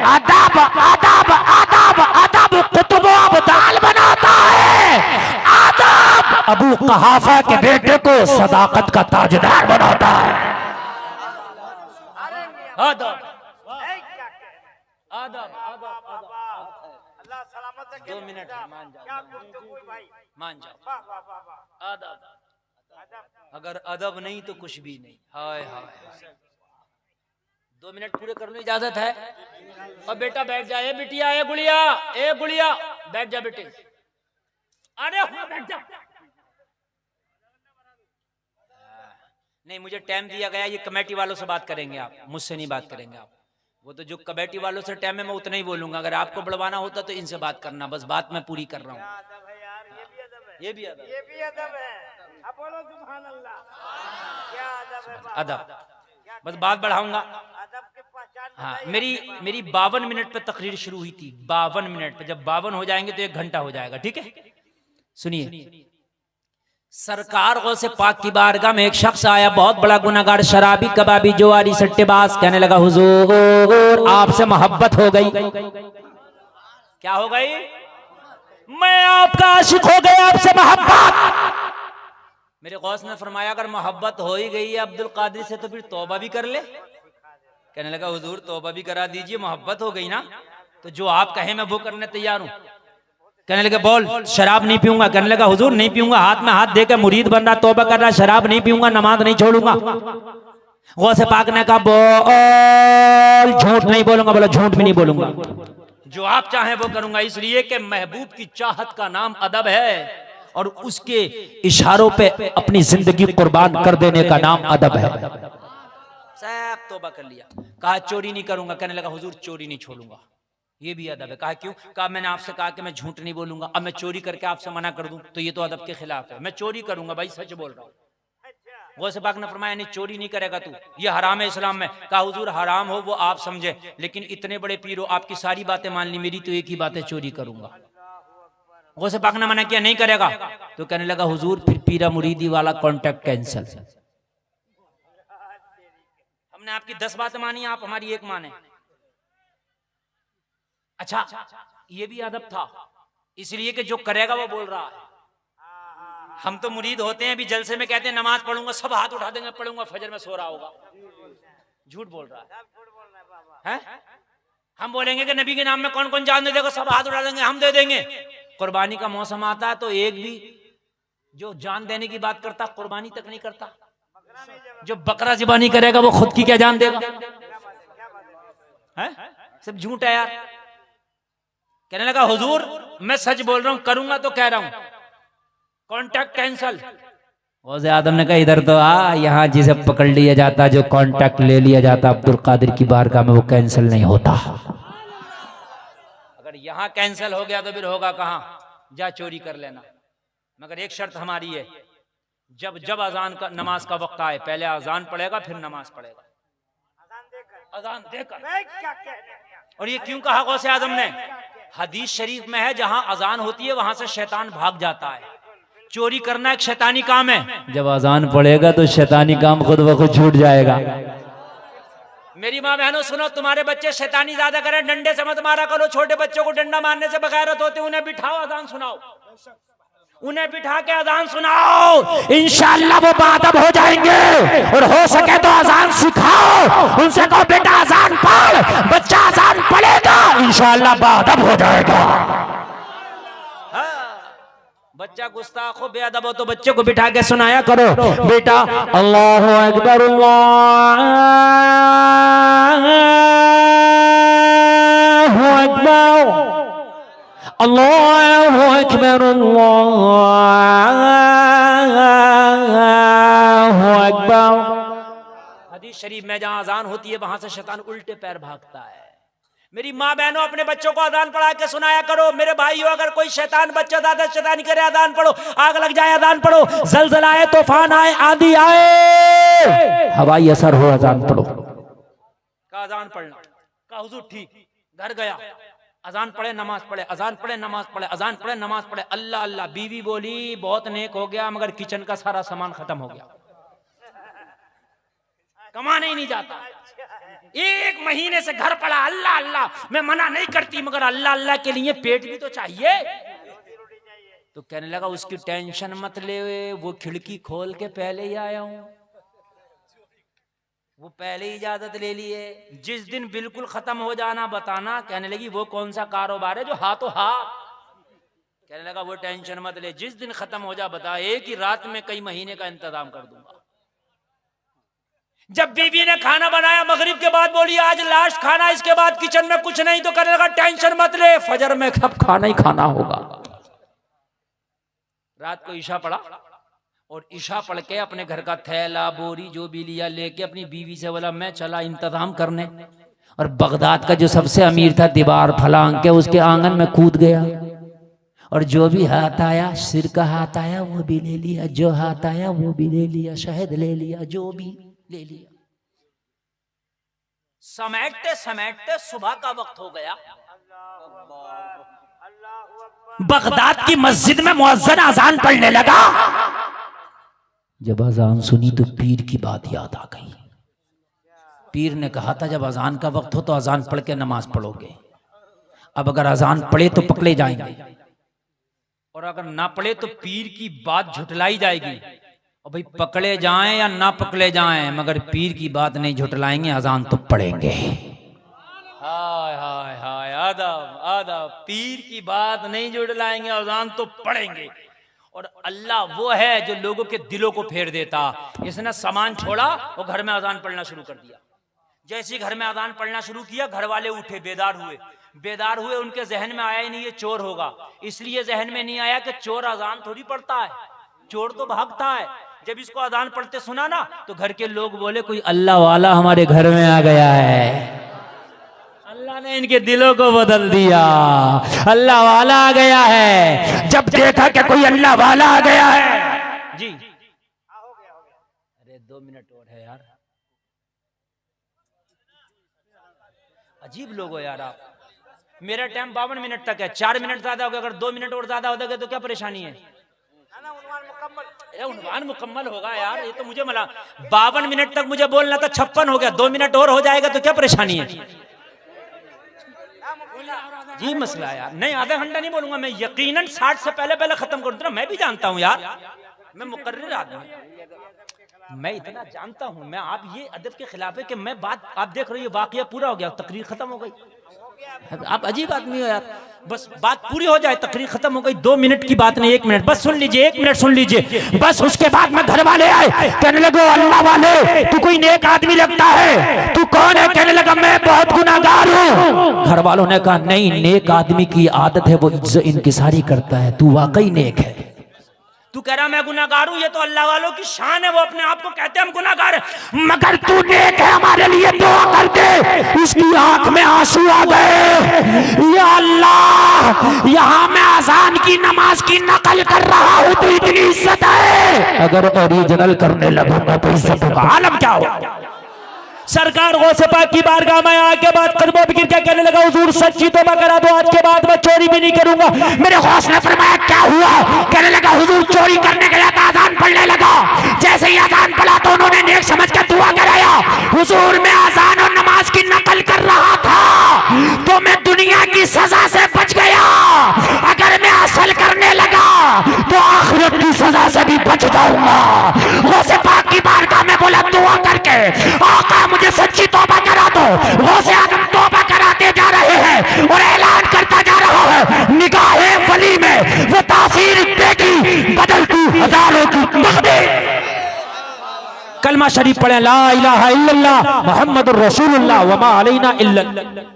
अदब अदब अदब अदब कुतुब अब्दाल बनाता है। अदब अबू कहाफा के बेटे को सदाकत का ताजदार बनाता है। अदब अदब अल्लाह सलामत रखे। 2 मिनट मान जाओ, मान जाओ। अदब, अगर अदब नहीं तो कुछ भी नहीं। हाय हाय, 2 मिनट पूरे कर लो, इजाजत है। और बेटा बैठ जा, ए बिटिया, ए गुड़िया, ए गुड़िया बैठ जा बेटे। अरे बैठ जा। नहीं, मुझे टाइम दिया गया, ये कमेटी वालों से बात करेंगे आप, मुझसे नहीं बात करेंगे आप। वो तो जो कमेटी वालों से टाइम है मैं उतना ही बोलूंगा, अगर आपको बढ़वाना होता तो इनसे बात करना, बस बात मैं पूरी कर रहा हूँ। ये भी अदब है। अब बोलो सुभान अल्लाह, क्या अदब है। अदब, बस बात बढ़ाऊंगा। हाँ, मेरी 52 मिनट पे तकरीर शुरू हुई थी, 52 मिनट पे। जब 52 हो जाएंगे तो 1 घंटा हो जाएगा, ठीक है? सुनिए, सरकार गौसे पाक की बारगाह में एक शख्स आया, बहुत बड़ा गुनाहगार, शराबी, कबाबी, जुआरी, सट्टेबाज। कहने लगा हुजूर आपसे मोहब्बत हो गई। क्या हो गई? मैं आपका आशिक हो गया, आपसे मोहब्बत। मेरे गौस ने फरमाया अगर मोहब्बत हो ही गई है अब्दुल कादिर से तो फिर तौबा भी कर ले। कहने लगा हुजूर तौबा भी करा दीजिए, मोहब्बत हो गई ना, तो जो आप कहें मैं वो करने तैयार हूं। कहने लगा बोल, शराब नहीं पीऊंगा। कहने लगा हुजूर नहीं पीऊंगा, हाथ में हाथ देकर मुरीद बन रहा, तौबा कर रहा, शराब नहीं पीऊंगा, नमाज नहीं छोड़ूंगा। गौसे पाक ने कहा बोल, झूठ नहीं बोलूंगा। बोला झूठ भी नहीं बोलूंगा, जो आप चाहें वो करूंगा। इसलिए कि महबूब की चाहत का नाम अदब है और उसके इशारों पे अपनी जिंदगी कुर्बान कर देने का नाम अदब है। सब तौबा कर लिया, कहा चोरी नहीं करूंगा। कहने लगा हुजूर चोरी नहीं छोड़ूंगा, ये भी अदब है। कहा क्यों? कहा मैंने आपसे कहा कि मैं झूठ नहीं बोलूंगा, अब मैं चोरी करके आपसे मना कर दूं तो ये तो अदब के खिलाफ है। मैं चोरी करूंगा भाई, सच बोल रहा हूँ। गौसे पाक ने फरमाया नहीं चोरी नहीं करेगा तू, ये हराम है इस्लाम में। कहा हुजूर हराम हो वो आप समझे, लेकिन इतने बड़े पीर हो, आपकी सारी बातें मान ली, मेरी तो एक ही बात है, चोरी करूंगा। गौसे पाक ने मना किया नहीं करेगा, तो कहने लगा हुजूर फिर पीरा मुरीदी वाला कॉन्ट्रैक्ट कैंसिल। हमने आपकी 10 बातें मानी, आप हमारी एक माने। अच्छा, ये भी अदब था, इसलिए कि जो करेगा वो बोल रहा है। हम तो मुरीद होते हैं, अभी जलसे में कहते हैं नमाज पढ़ूंगा, सब हाथ उठा देंगे, पढ़ूंगा, फजर में सो रहा होगा। झूठ बोल रहा है। हम बोलेंगे कि नबी के नाम में कौन कौन जान दे देगा, सब हाथ उठा देंगे, हम दे देंगे। कुर्बानी का मौसम आता है तो एक भी जो जान देने की बात करता कुर्बानी तक नहीं करता। जो बकरा ज़िबानी करेगा वो खुद की क्या जान देगा? है सब झूठ है यार। कहने लगा हुजूर मैं सच बोल रहा हूं, करूंगा तो कह रहा हूं, कॉन्ट्रैक्ट कैंसल। गौसे आदम ने कहा इधर तो आ, यहाँ जिसे पकड़ लिया जाता, जो कॉन्ट्रैक्ट ले लिया जाता अब्दुल कादिर की बारगाह में, वो कैंसिल नहीं होता। अगर यहाँ कैंसिल हो गया तो फिर होगा कहाँ? जा चोरी कर लेना। मगर एक शर्त हमारी है, जब जब अजान का नमाज का वक्त आए पहले अजान पढ़ेगा फिर नमाज पढ़ेगा, अजान देकर। और ये क्यों कहा गौसे आदम ने? हदीस शरीफ में है जहां अजान होती है वहां से शैतान भाग जाता है। चोरी करना एक शैतानी काम है, जब अजान पड़ेगा तो शैतानी काम खुद ब खुद छूट जाएगा। मेरी माँ बहनों सुनो, तुम्हारे बच्चे शैतानी ज्यादा करें, डंडे से मत मारा करो। छोटे बच्चों को डंडा मारने से बगैरत होते, उन्हें बिठाओ अजान सुनाओ, उन्हें बिठा के अजान सुनाओ, इंशाअल्लाह वो बाअदब हो जाएंगे। और हो सके तो अजान सिखाओ, उनसे कहो बेटा अजान पढ़, बच्चा अजान पढ़ेगा इंशाअल्लाह बाअदब हो जाएगा। बच्चा गुस्ताख हो, बेअदब हो तो बच्चे को बिठा के सुनाया करो, बेटा अल्लाहु अकबर अल्लाहु अकबर अल्लाहु अकबर अल्लाहु अकबर। हदीस शरीफ में जहां अजान होती है वहां से शैतान उल्टे पैर भागता है। मेरी माँ बहनों अपने बच्चों को अजान पढ़ा के सुनाया करो। मेरे भाइयों अगर कोई शैतान बच्चा ज्यादा शैतानी करे, अजान पढ़ो, आग लग जाए अजान पढ़ो, जलजला आए, तूफान आए, आंधी आए, हवाई असर हो, अजान पढ़ो। का अजान पढ़ना का हुजूर ठीक, घर गया अजान पढ़े नमाज पढ़े, अजान पढ़े नमाज पढ़े, अजान पढ़े नमाज पढ़े, अल्लाह अल्लाह। बीवी बोली बहुत नेक हो गया, मगर किचन का सारा सामान खत्म हो गया, कमाने ही नहीं जाता। एक महीने से घर पड़ा, अल्लाह अल्लाह। मैं मना नहीं करती, मगर अल्लाह अल्लाह के लिए पेट भी तो चाहिए। तो कहने लगा उसकी टेंशन मत ले, वो खिड़की खोल के पहले ही आया हूं, वो पहले ही इजाजत ले लिए। जिस दिन बिल्कुल खत्म हो जाना बताना। कहने लगी वो कौन सा कारोबार है जो हाथों हाथ? कहने लगा वो टेंशन मत ले, जिस दिन खत्म हो जा बता, एक ही रात में कई महीने का इंतजाम कर दूंगा। जब बीवी ने खाना बनाया मगरिब के बाद, बोली आज लास्ट खाना, इसके बाद किचन में कुछ नहीं। तो कहने लगा टेंशन मत ले, फजर में सब खाना ही खाना होगा। रात को ईशा पढ़ा और ईशा पढ़ के अपने घर का थैला बोरी जो भी लिया लेके अपनी बीवी से बोला मैं चला इंतजाम करने। और बगदाद का जो सबसे अमीर था दीवार फलांग के उसके आंगन में कूद गया, और जो भी हाथ आया, सिर का हाथ आया वो भी ले लिया, जो हाथ आया वो भी ले लिया, शहद ले लिया, जो भी ले लिया। समेटते समेटते सुबह का वक्त हो गया। बगदाद की मस्जिद में मुअज्जिन अजान पढ़ने लगा। जब अजान सुनी तो पीर की बात याद आ गई। पीर ने कहा था जब अजान का वक्त हो तो अजान पढ़ के नमाज पढ़ोगे। अब अगर अजान पढ़े तो पकड़े जाएंगे, और अगर ना पढ़े तो पीर की बात झुटलाई जाएगी। और भाई पकड़े जाएं या ना पकड़े जाएं, मगर पीर की बात नहीं झुटलाएंगे, अजान तो पढ़ेंगे। हाय हाय हाय, आदब आदब, पीर की बात नहीं झुटलाएंगे, अजान तो पढ़ेंगे। और अल्लाह वो है जो लोगों के दिलों को फेर देता। इसने सामान छोड़ा और घर में अजान पढ़ना शुरू कर दिया। जैसे ही घर में अजान पढ़ना शुरू किया, घर वाले उठे, बेदार हुए। उनके जहन में आया ही नहीं ये चोर होगा। इसलिए जहन में नहीं आया कि चोर अजान थोड़ी पढ़ता है, चोर तो भागता है। जब इसको अजान पढ़ते सुना ना तो घर के लोग बोले कोई अल्लाह वाला हमारे घर में आ गया है। अल्लाह ने इनके दिलों को बदल दिया, अल्लाह वाला आ गया है। जब देखा कि कोई अल्लाह वाला आ गया है, जी अरे 2 मिनट और है यार, अजीब लोग हो यार आप। मेरा टाइम 52 मिनट तक है, 4 मिनट ज्यादा हो गया, अगर 2 मिनट और ज्यादा हो गए तो क्या परेशानी है? उन्वान मुकम्मल होगा यार, ये तो मुझे मिला 52 मिनट तक मुझे बोलना था, 56 हो गया, 2 मिनट और हो जाएगा तो क्या परेशानी है? जी मसला यार, नहीं आधा घंटा नहीं बोलूंगा मैं, यकीनन 60 से पहले पहले खत्म कर दूंगा। मैं भी जानता हूँ यार, मैं मुकर्रिर आदमी, मैं इतना जानता हूँ। मैं आप ये अदब के खिलाफ है कि मैं बात आप देख रहे हो, ये वाकया पूरा हो गया, तकरीर खत्म हो गई। आप अजीब आदमी हो यार, बस बात पूरी हो जाए, तकरीर खत्म हो गई, 2 मिनट की बात नहीं, 1 मिनट बस सुन लीजिए, 1 मिनट सुन लीजिए बस। उसके बाद में घर वाले आए, कहने लगे अल्लाह वाले तू कोई नेक आदमी लगता है, तू कौन है? कहने लगा मैं बहुत गुनाहगार हूँ। घर वालों ने कहा नहीं, नेक आदमी की आदत है वो इनकिसारी करता है, तू वाकई नेक है। तू कह रहा मैं गुनाहगार हूं, ये तो अल्लाह वालों की शान है, वो अपने आप को कहते हैं हम गुनाहगार हैं, मगर तू नेक है, हमारे लिए दुआ कर दे। इसकी आंख में आंसू आ गए, या अल्लाह यहां मैं अजान की नमाज की नकल कर रहा हूं तो इतनी इज्जत है, अगर ओरिजिनल करने लगूंगा तो इज्जत का आलम क्या होगा? सरकार गौसे पाक की बारगाह में आके बाद कदमों पे गिर के कहने लगा हुजूर सच्ची तौबा करा दो, आज के बाद मैं चोरी भी नहीं करूंगा। मेरे गौस ने फरमाया क्या हुआ? कहने लगा हुजूर चोरी करने गया था, अजान पढ़ने लगा, जैसे ही अजान पढ़ा तो उन्होंने नेक समझ के दुआ कराया। हुजूर मैं अजान और नमाज की नकल कर रहा था तो मैं दुनिया की सजा से बच गया, अगर मैं असल करने लगा तो आखिरत की सजा से भी बच जाऊंगा। गौसे पाक की बारगाह में बोला दुआ करके आका मुझे सच्ची तौबा करा दो। गौसे आजम तौबा कराते जा रहे हैं और ऐलान करता जा रहा है, निगाहे वली में वो तासीर देगी बदलती हजारों की तकदीर। कलमा शरीफ पढ़े, ला इलाहा इल्लल्लाह मुहम्मदुर रसूलुल्लाह वमा अलैना इल्लल्लाह।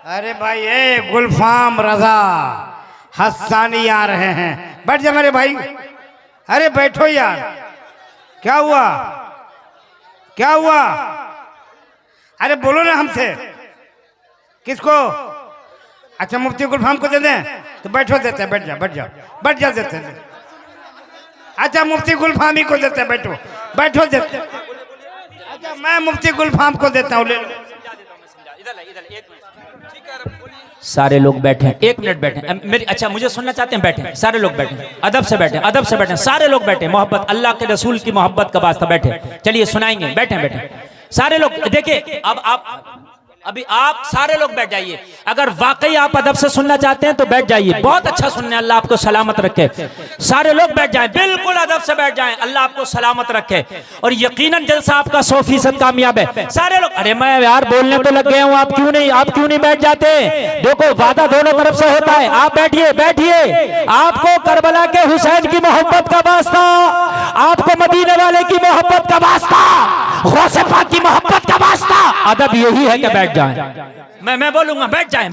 अरे भाई ए गुलफाम रजा हस्सानी आ रहे हैं, बैठ जा मेरे भाई। अरे बैठो यार, क्या हुआ क्या हुआ? अरे बोलो ना हमसे, किसको? अच्छा मुफ्ती गुलफाम को दे दें तो बैठो, देते बैठ जा बैठ जा बैठ जा देते हैं। अच्छा मुफ्ती गुलफाम ही को देते हैं, बैठो बैठो देते। अच्छा मैं मुफ्ती गुलफाम को देता हूँ, ले लो। सारे लोग बैठे, 1 मिनट बैठे मेरी, अच्छा मुझे सुनना चाहते हैं बैठे, सारे लोग बैठे, अदब से बैठे, अदब से बैठे, सारे लोग बैठे, मोहब्बत अल्लाह के रसूल की मोहब्बत का वास्ता बैठे, चलिए सुनाएंगे, बैठे बैठे सारे लोग। देखिए अब आप अभी आप सारे लोग बैठ जाइए, अगर वाकई आप अदब से सुनना चाहते हैं तो बैठ जाइए, बहुत अच्छा सुनने, अल्लाह आपको सलामत रखे। सारे लोग बैठ जाएं, बिल्कुल अदब से बैठ जाएं, अल्लाह आपको सलामत रखे और यकीनन जलसा आपका 100% कामयाब है। सारे लोग, अरे मैं यार बोलने तो लग गया हूं, आप क्यों नहीं बैठ जाते? देखो वादा दोनों तरफ से होता है, आप बैठिए बैठिए। आपको करबला के हुसैन की मोहब्बत का वास्ता, आपको मदीने वाले की मोहब्बत का वास्ता, गौसे पाक की मोहब्बत का वास्ता, अदब यही है कि बैठ जाएं। मैं बोलूंगा बैठ जाएं।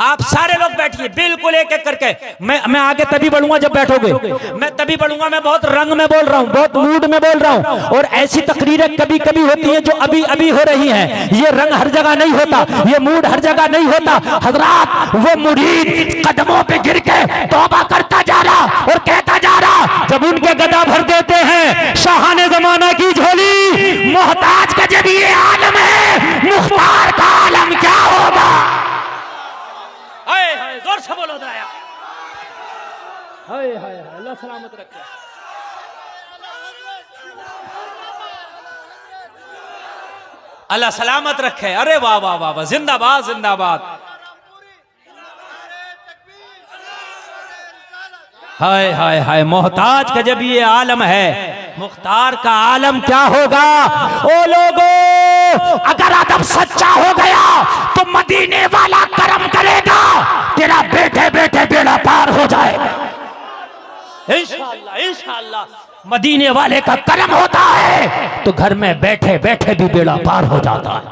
आप सारे लोग बैठिए, बिल्कुल एक एक करके। मैं आगे तभी बढ़ूंगा जब बैठोगे, मैं तभी बढ़ूंगा। मैं बहुत रंग में बोल रहा हूँ, बहुत मूड में बोल रहा हूँ, और ऐसी तकरीरें कभी कभी होती हैं जो अभी अभी हो रही हैं। ये रंग हर जगह नहीं होता, ये मूड हर जगह नहीं होता। हजरात वो मुरीद कदमों पे गिर के तौबा करता जा रहा और कहता जा रहा, जब उनके गदा भर देते हैं शाहाने जमाना की झोली, मोहताज का जब ये आलम है, मुख्तार का आलम क्या होगा? हाय हाय जोर से बोलो दया, हाय हाय अल्लाह सलामत रखे। अल्लाह सलामत रखे। अरे वाह वाह वाह वाह, जिंदाबाद जिंदाबाद। हाय हाय हाय, मोहताज का जब ये आलम है, मुख्तार का आलम क्या होगा? ओ लोगों, अगर अदब सच्चा हो गया तो मदीने वाला करम करेगा, तेरा बैठे बैठे बेड़ा पार हो जाएगा इंशाअल्लाह इंशाअल्लाह। मदीने वाले का करम होता है तो घर में बैठे बैठे भी बेड़ा पार हो जाता है।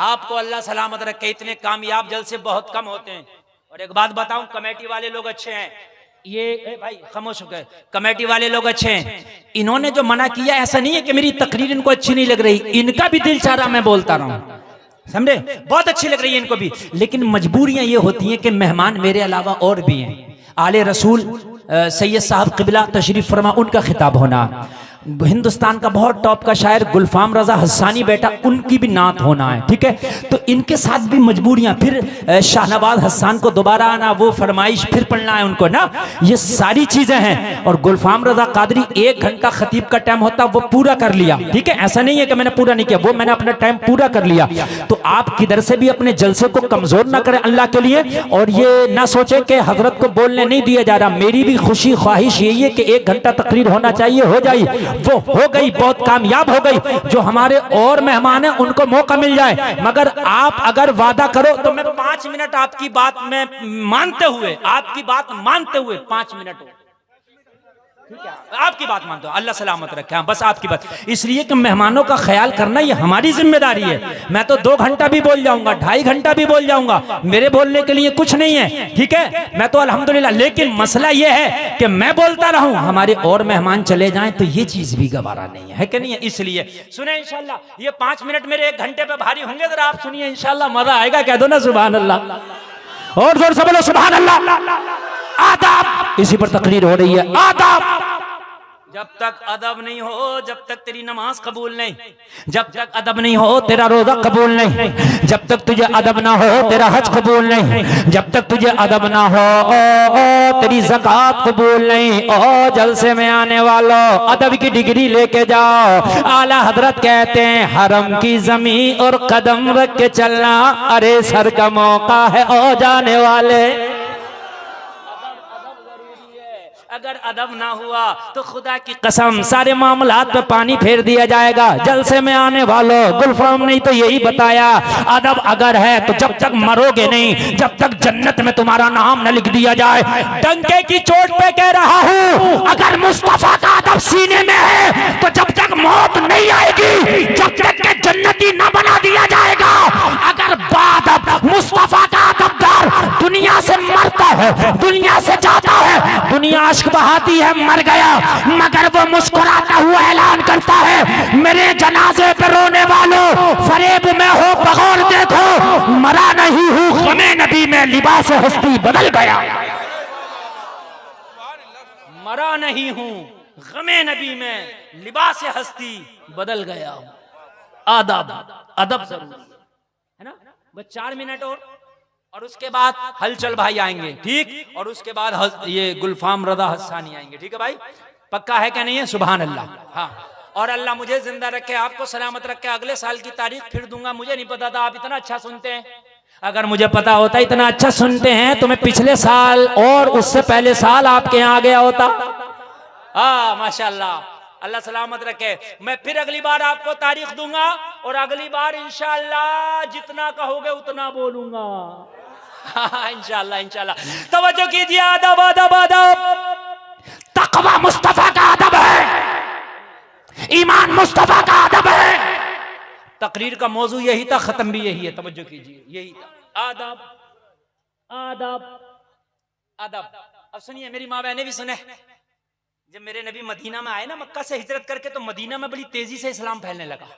आपको अल्लाह सलामत रखे। इतने कामयाब जलसे बहुत कम होते हैं। और एक बात बताऊं, कमेटी वाले लोग अच्छे हैं, ये भाई खामोश हो गए, कमेटी वाले लोग अच्छे हैं, इन्होंने जो मना किया ऐसा नहीं है कि मेरी तकरीर इनको अच्छी नहीं लग रही, इनका भी दिल चाह रहा मैं बोलता रहा हूं, समझे, बहुत अच्छी लग रही है इनको भी, लेकिन मजबूरियां ये होती हैं कि मेहमान मेरे अलावा और भी हैं। आले रसूल सैयद साहब क़िबला तशरीफ फरमा, उनका खिताब होना, हिंदुस्तान का बहुत टॉप का शायर गुलफाम रजा हस्सानी बेटा, उनकी भी नात होना है, ठीक है। तो इनके साथ भी मजबूरियां, फिर शाहनवाज हस्सान को दोबारा आना, वो फरमाइश फिर पढ़ना है उनको ना, ये सारी चीजें हैं। और गुलफाम रजा कादरी 1 घंटा खतीब का टाइम होता वो पूरा कर लिया, ठीक है, ऐसा नहीं है कि मैंने पूरा नहीं किया, वो मैंने अपना टाइम पूरा कर लिया। तो आप किधर से भी अपने जलसे को कमजोर ना करें अल्लाह के लिए, और ये ना सोचे कि हजरत को बोलने नहीं दिया जा रहा। मेरी भी खुशी ख्वाहिश यही है कि 1 घंटा तकरीर होना चाहिए, हो जाए, वो हो गई, बहुत कामयाब हो गई। जो हमारे और मेहमान हैं उनको मौका मिल जाए, मगर आप अगर वादा करो तो मैं 5 मिनट आपकी बात में मानते हुए, आपकी बात मानते हुए 5 मिनट हो, ठीक है, आपकी बात मानते हो, अल्लाह सलामत रखे, हाँ बस आपकी बात, इसलिए कि मेहमानों का ख्याल करना ये हमारी जिम्मेदारी है। मैं तो 2 घंटा भी बोल जाऊंगा, 2.5 घंटा भी बोल जाऊंगा, मेरे बोलने के लिए कुछ नहीं है, ठीक है, मैं तो अल्हम्दुलिल्लाह, लेकिन मसला ये है कि मैं बोलता रहूं, हमारे और मेहमान चले जाएं तो ये चीज भी गवारा नहीं है कि नहीं है। इसलिए सुने इंशाल्लाह, ये 5 मिनट मेरे 1 घंटे पे भारी होंगे, जरा आप सुनिए इंशाल्लाह, मजा आएगा, कह दो ना सुभान अल्लाह, और जोर से बोलो सुभान अल्लाह। आदाब, इसी पर तकरीर हो रही है, आदाब। जब तक अदब नहीं हो, जब तक तेरी नमाज कबूल नहीं, जब तक अदब नहीं हो तेरा रोजा कबूल नहीं, जब तक तुझे अदब ना हो तेरा हज कबूल नहीं, जब तक तुझे अदब ना हो तेरी ज़कात कबूल नहीं। ओ जलसे में आने वालों, अदब की डिग्री लेके जाओ। आला हजरत कहते हैं हरम की जमीन और कदम रख के चलना, अरे सर का मौका है ओ जाने वाले। अगर अदब ना हुआ तो खुदा की कसम सारे मामलात पे पानी फेर दिया जाएगा। जलसे में आने वालों, गुलफाम ने तो यही बताया, अदब अगर है तो जब तक मरोगे नहीं, जब तक जन्नत में तुम्हारा नाम न लिख दिया जाए, डंके की चोट पे कह रहा हूँ, अगर मुस्तफा का अदब सीने में है तो जब तक मौत नहीं आएगी, जब तक के जन्नती न बना दिया जाएगा। अगर बादब मुस्तफा का अदबदार दुनिया से मरता है, दुनिया से जाता है, दुनिया आशिक बहाती है, मर गया, मगर वो मुस्कुराता हुआ ऐलान करता है, मेरे जनाजे पे रोने वालों, फरेब में हो बगौर देखो, मरा नहीं हूँ, गमे नबी में लिबास हस्ती बदल गया। मरा नहीं हूँ, गमे नबी में लिबास हस्ती बदल गया। आदब, अदब जरूरी है ना। बस 4 मिनट और उसके बाद हलचल भाई आएंगे, ठीक, और उसके बाद ये गुलफाम रजा हस्सानी आएंगे, ठीक है भाई, पक्का है क्या नहीं है? सुभान अल्लाह। हाँ, और अल्लाह मुझे जिंदा रखे, आपको सलामत रखे, अगले साल की तारीख फिर दूंगा। मुझे नहीं पता था आप इतना अच्छा सुनते हैं, अगर मुझे पता होता इतना अच्छा सुनते हैं तो मैं पिछले साल और उससे पहले साल आपके यहाँ आ गया होता। हाँ माशाल्लाह, अल्लाह सलामत रखे। मैं फिर अगली बार आपको तारीख दूंगा और अगली बार इंशाअल्लाह जितना कहोगे उतना बोलूंगा। इंशाअल्लाह इंशाअल्लाह। तवज्जो कीजिए, अदब अदब अदब। तकवा मुस्तफा का अदब है, ईमान मुस्तफा का अदब है। तकरीर का मौजू यही था, खत्म भी यही है, तवज्जो कीजिए, यही था, आदब आदब अदब। अब सुनिए, मेरी माँ बहने भी सुने, जब मेरे नबी मदीना में आए ना, मक्का से हिजरत करके, तो मदीना में बड़ी तेजी से इस्लाम फैलने लगा।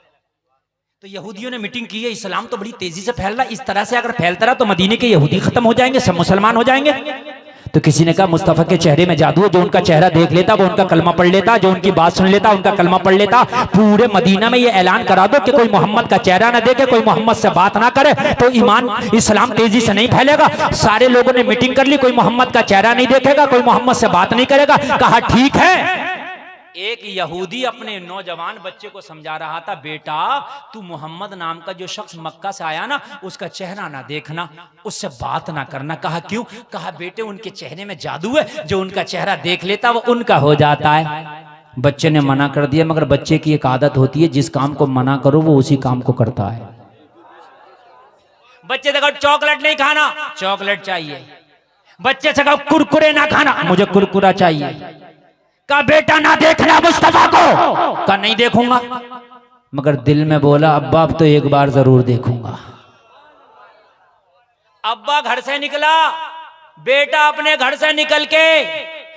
तो यहूदियों ने मीटिंग की है, इस्लाम तो बड़ी तेजी से फैल रहा है, इस तरह से अगर फैलता रहा तो मदीने के यहूदी खत्म हो जाएंगे, सब मुसलमान हो जाएंगे। तो किसी ने कहा मुस्तफा के चेहरे में जादू है, जो उनका चेहरा देख लेता वो उनका कलमा पढ़ लेता, जो उनकी बात सुन लेता उनका कलमा पढ़ लेता। पूरे मदीना में ये ऐलान करा दो कि कोई मोहम्मद का चेहरा ना देखे, कोई मोहम्मद से बात ना करे, तो ईमान इस्लाम तेजी से नहीं फैलेगा। सारे लोगों ने मीटिंग कर ली, कोई मोहम्मद का चेहरा नहीं देखेगा, कोई मोहम्मद से बात नहीं करेगा। कहा ठीक है। एक यहूदी अपने नौजवान बच्चे को समझा रहा था, बेटा तू मोहम्मद नाम का जो शख्स मक्का से आया ना, उसका चेहरा ना देखना, उससे बात ना करना। कहा क्यों? कहा बेटे उनके चेहरे में जादू है, जो उनका चेहरा देख लेता वो उनका हो जाता है। बच्चे ने मना कर दिया, मगर बच्चे की एक आदत होती है, जिस काम को मना करो वो उसी काम को करता है। बच्चे से कहो चॉकलेट नहीं खाना, चॉकलेट चाहिए। बच्चे से कहो कुरकुरे ना खाना, मुझे कुरकुरा चाहिए। का बेटा ना देखना मुस्तफा को, का नहीं देखूंगा, मगर दिल में बोला अब्बा अब तो एक बार जरूर देखूंगा। अब्बा घर से निकला, बेटा अपने घर से निकल के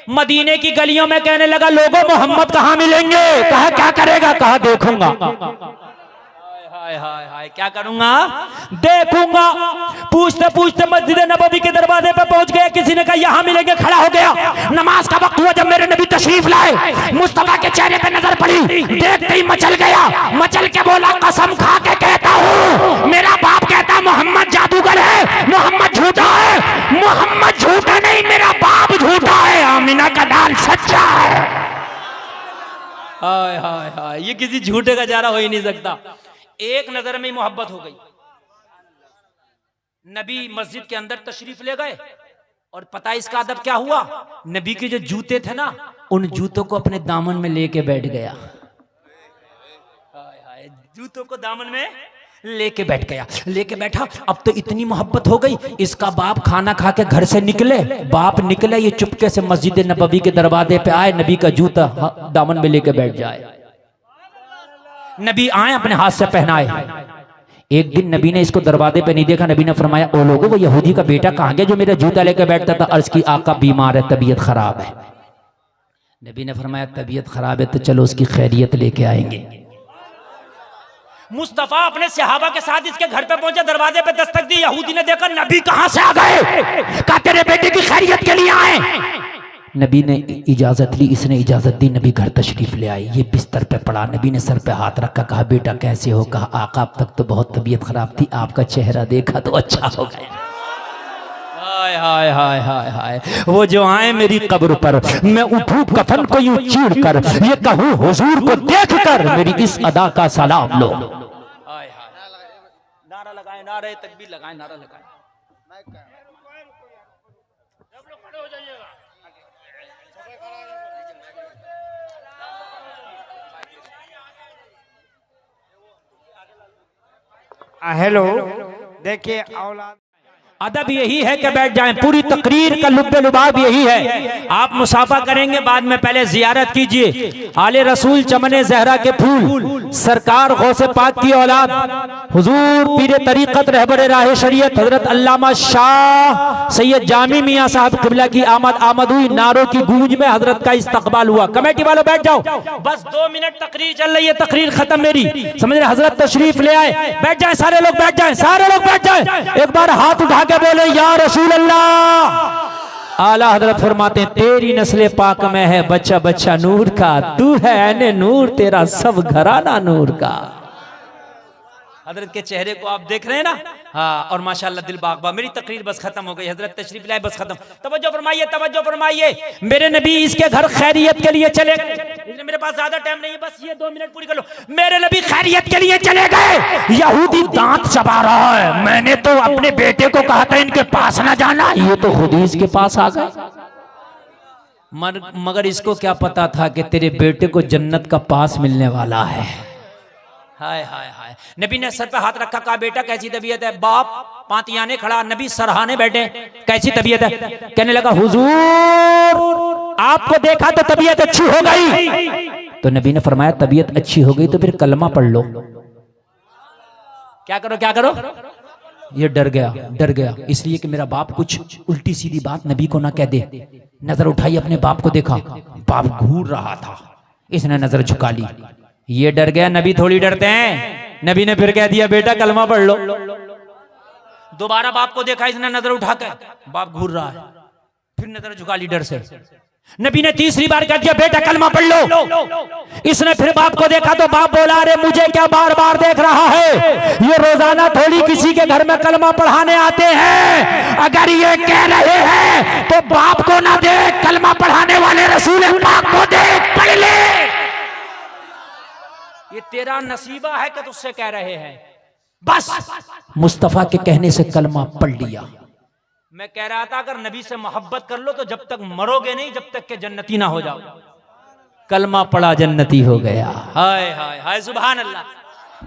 मदीने की गलियों में कहने लगा, लोगों मोहम्मद कहाँ मिलेंगे? कहा क्या करेगा? कहा देखूंगा। हाय हाय हाय, क्या करूंगा? देखूंगा। पूछते पूछते मस्जिद नबवी के दरवाजे पे पहुंच गए। किसी ने कहा यहां मिलेंगे। खड़ा हो गया। नमाज का वक्त हुआ। जब मेरे नबी तशरीफ लाए, मुस्तफा के चेहरे पे नजर पड़ी, देखते ही मचल गया। मचल के बोला, कसम खा के कहता हूं, मेरा बाप कहता मोहम्मद जादूगर है, मोहम्मद झूठा है। मोहम्मद झूठा नहीं, मेरा बाप झूठा है। आमिना का लाल सच्चा है। हाय हाय हाय, ये किसी झूठे का जारा हो ही नहीं सकता। एक नजर में मोहब्बत हो गई। नबी मस्जिद के अंदर तशरीफ ले गए और पता है इसका अदब क्या हुआ? नबी के जो जूते थे ना, उन जूतों को अपने दामन में लेके बैठ गया। हाय हाय, जूतों को दामन में लेके बैठ गया। लेके बैठा। अब तो इतनी मोहब्बत हो गई। इसका बाप खाना खा के घर से निकले, बाप निकले, ये चुपके से मस्जिद नबवी के दरवाजे पे आए, नबी का जूता दामन में लेके बैठ जाए। नबी आए, अपने हाथ से पहनाए। एक दिन नबी ने इसको दरवाजे पे नहीं देखा। नबी ने फरमाया, ओ लोगों, वो यहूदी का बेटा कहाँ गया जो मेरा जूता लेके बैठता था? अर्ज की, आका बीमार है, तबीयत खराब है। नबी ने फरमाया, तबीयत खराब है तो चलो उसकी खैरियत लेके आएंगे। मुस्तफा अपने सहाबा के साथ इसके घर पे पहुंचे। दरवाजे पे दस्तक दी। यहूदी ने देखा नबी कहां से आ गए। कहा तेरे बेटे की खैरियत के लिए आए। नबी ने इजाजत ली। इसने इजाजत दी। नबी घर तशरीफ ले आए। ये बिस्तर पे पड़ा। नबी ने सर पे हाथ रखा। कहा, बेटा कैसे हो? कहा, आका अब तक तो बहुत तबीयत खराब थी, आपका चेहरा देखा तो अच्छा हो गया। हाय हाय हाय हाय हाय, वो जो आए मेरी कब्र पर, मैं उठूं कफन को यूं चीर कर, ये कहूं हुजूर को देख कर मेरी इस अदा का सलाम लो। हाय हाय, नारा लगाए, नारे तकबीर लगाए, नारा लगाए। हेलो, देखिए औलाद अदब यही है कि बैठ जाएं। पूरी तकरीर का लुब्बे लुबाब यही है। आप मुसाफा करेंगे, बाद में पहले जियारत कीजिए। आले रसूल चमने जहरा के फूल, सरकार गौसे पाक की औलाद, हुजूर पीर तरीकत रहबर राह शरीयत हजरत अल्लामा शाह सैयद जामी मियां साहब किबला की आमद हुई। नारों की गूंज में हजरत का इस्तकबाल हुआ। कमेटी वालों बैठ जाओ, बस 2 मिनट तकरीर चल रही है। तकरीर खत्म मेरी, समझ रहे? हजरत तशरीफ ले आए। बैठ जाए सारे लोग, बैठ जाए, सारे लोग बैठ जाए। एक बार हाथ उठा के बोले, या रसूल अल्लाह। आला हजरत फरमाते हैं, तेरी नस्ल पाक में है बच्चा बच्चा नूर का, तू है ऐने नूर, तेरा सब घराना नूर का। हजरत के चेहरे को आप देख रहे हैं ना? हाँ, और माशाल्लाह दिल बाग बाग। मेरी तकरीर बस खत्म हो गई। हजरत तशरीफ लाए, बस खत्म। तवज्जो फरमाइए, तवज्जो फरमाइए। मेरे नबी इसके घर खैरियत के लिए चले गए। मेरे पास ज्यादा टाइम नहीं है, बस ये 2 मिनट पूरी कर लो। मेरे नबी खैरियत के लिए चले गए। यहूदी दांत चबा रहा है। मैंने तो अपने बेटे को कहा था इनके पास ना जाना, ये तो खुद ही इसके पास आ गए। मगर इसको क्या पता था कि तेरे बेटे को जन्नत का पास मिलने वाला है। हाय हाय हाय। नबी ने सर पे हाथ रखा। कहा, बेटा कैसी तबीयत है? बाप पातियाने खड़ा, नबी सरहाने बैठे। कैसी तबीयत है? कहने लगा, हुजूर आपको देखा तो तबीयत अच्छी हो गई। तो नबी ने फरमाया, तबीयत अच्छी हो गई तो फिर कलमा पढ़ लो। क्या करो, क्या करो? ये डर गया इसलिए कि मेरा बाप कुछ उल्टी सीधी बात नबी को ना कह दे। नजर उठाई, अपने बाप को देखा, बाप घूर रहा था। इसने नजर झुका ली। ये डर गया। नबी थोड़ी डरते हैं। नबी ने फिर कह दिया, बेटा कलमा पढ़ लो। दोबारा बाप को देखा, इसने नजर उठाकर, बाप घूर रहा है। फिर नजर झुका ली डर से। नबी ने तीसरी बार कह दिया, बेटा कलमा पढ़ लो। इसने फिर बाप को देखा तो बाप बोला, अरे मुझे क्या बार बार देख रहा है? ये रोजाना थोड़ी किसी के घर में कलमा पढ़ाने आते हैं। अगर ये कह रहे हैं तो बाप को ना देख, कलमा पढ़ाने वाले रसूल पाक को देख, पढ़ ले। ये तेरा नसीबा है कि तुझसे कह रहे हैं। बस मुस्तफा के कहने से कलमा पढ़ लिया। मैं कह रहा था, अगर नबी से मोहब्बत कर लो तो जब तक मरोगे नहीं, जब तक के जन्नती ना हो जाओ। कलमा पढ़ा, जन्नती हो गया। हाय हाय हाय, सुभान अल्लाह।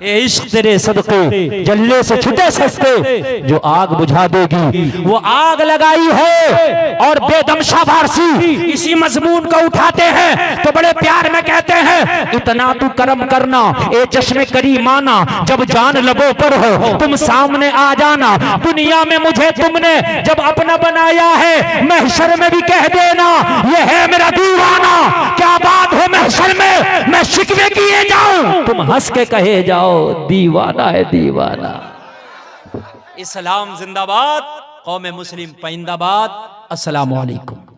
ये इश्क तेरे सदके जल्ले से छुटे सस्ते, जो आग बुझा देगी वो आग लगाई है। और बेदम शाह फारसी इसी मजमून को उठाते हैं तो बड़े प्यार में कहते हैं, इतना तू करम करना ए चश्मे करीमाना, जब जान लबों पर हो तुम सामने आ जाना। दुनिया में मुझे तुमने जब अपना बनाया है, महशर में भी कह देना ये है मेरा दीवाना। क्या बात हो महशर में मैं शिकवे किए जाऊं, तुम हंस के कहे जाओ दीवाना है दीवाना। इस्लाम जिंदाबाद, कौम मुस्लिम पाइंदाबाद। अस्सलाम वालेकुम।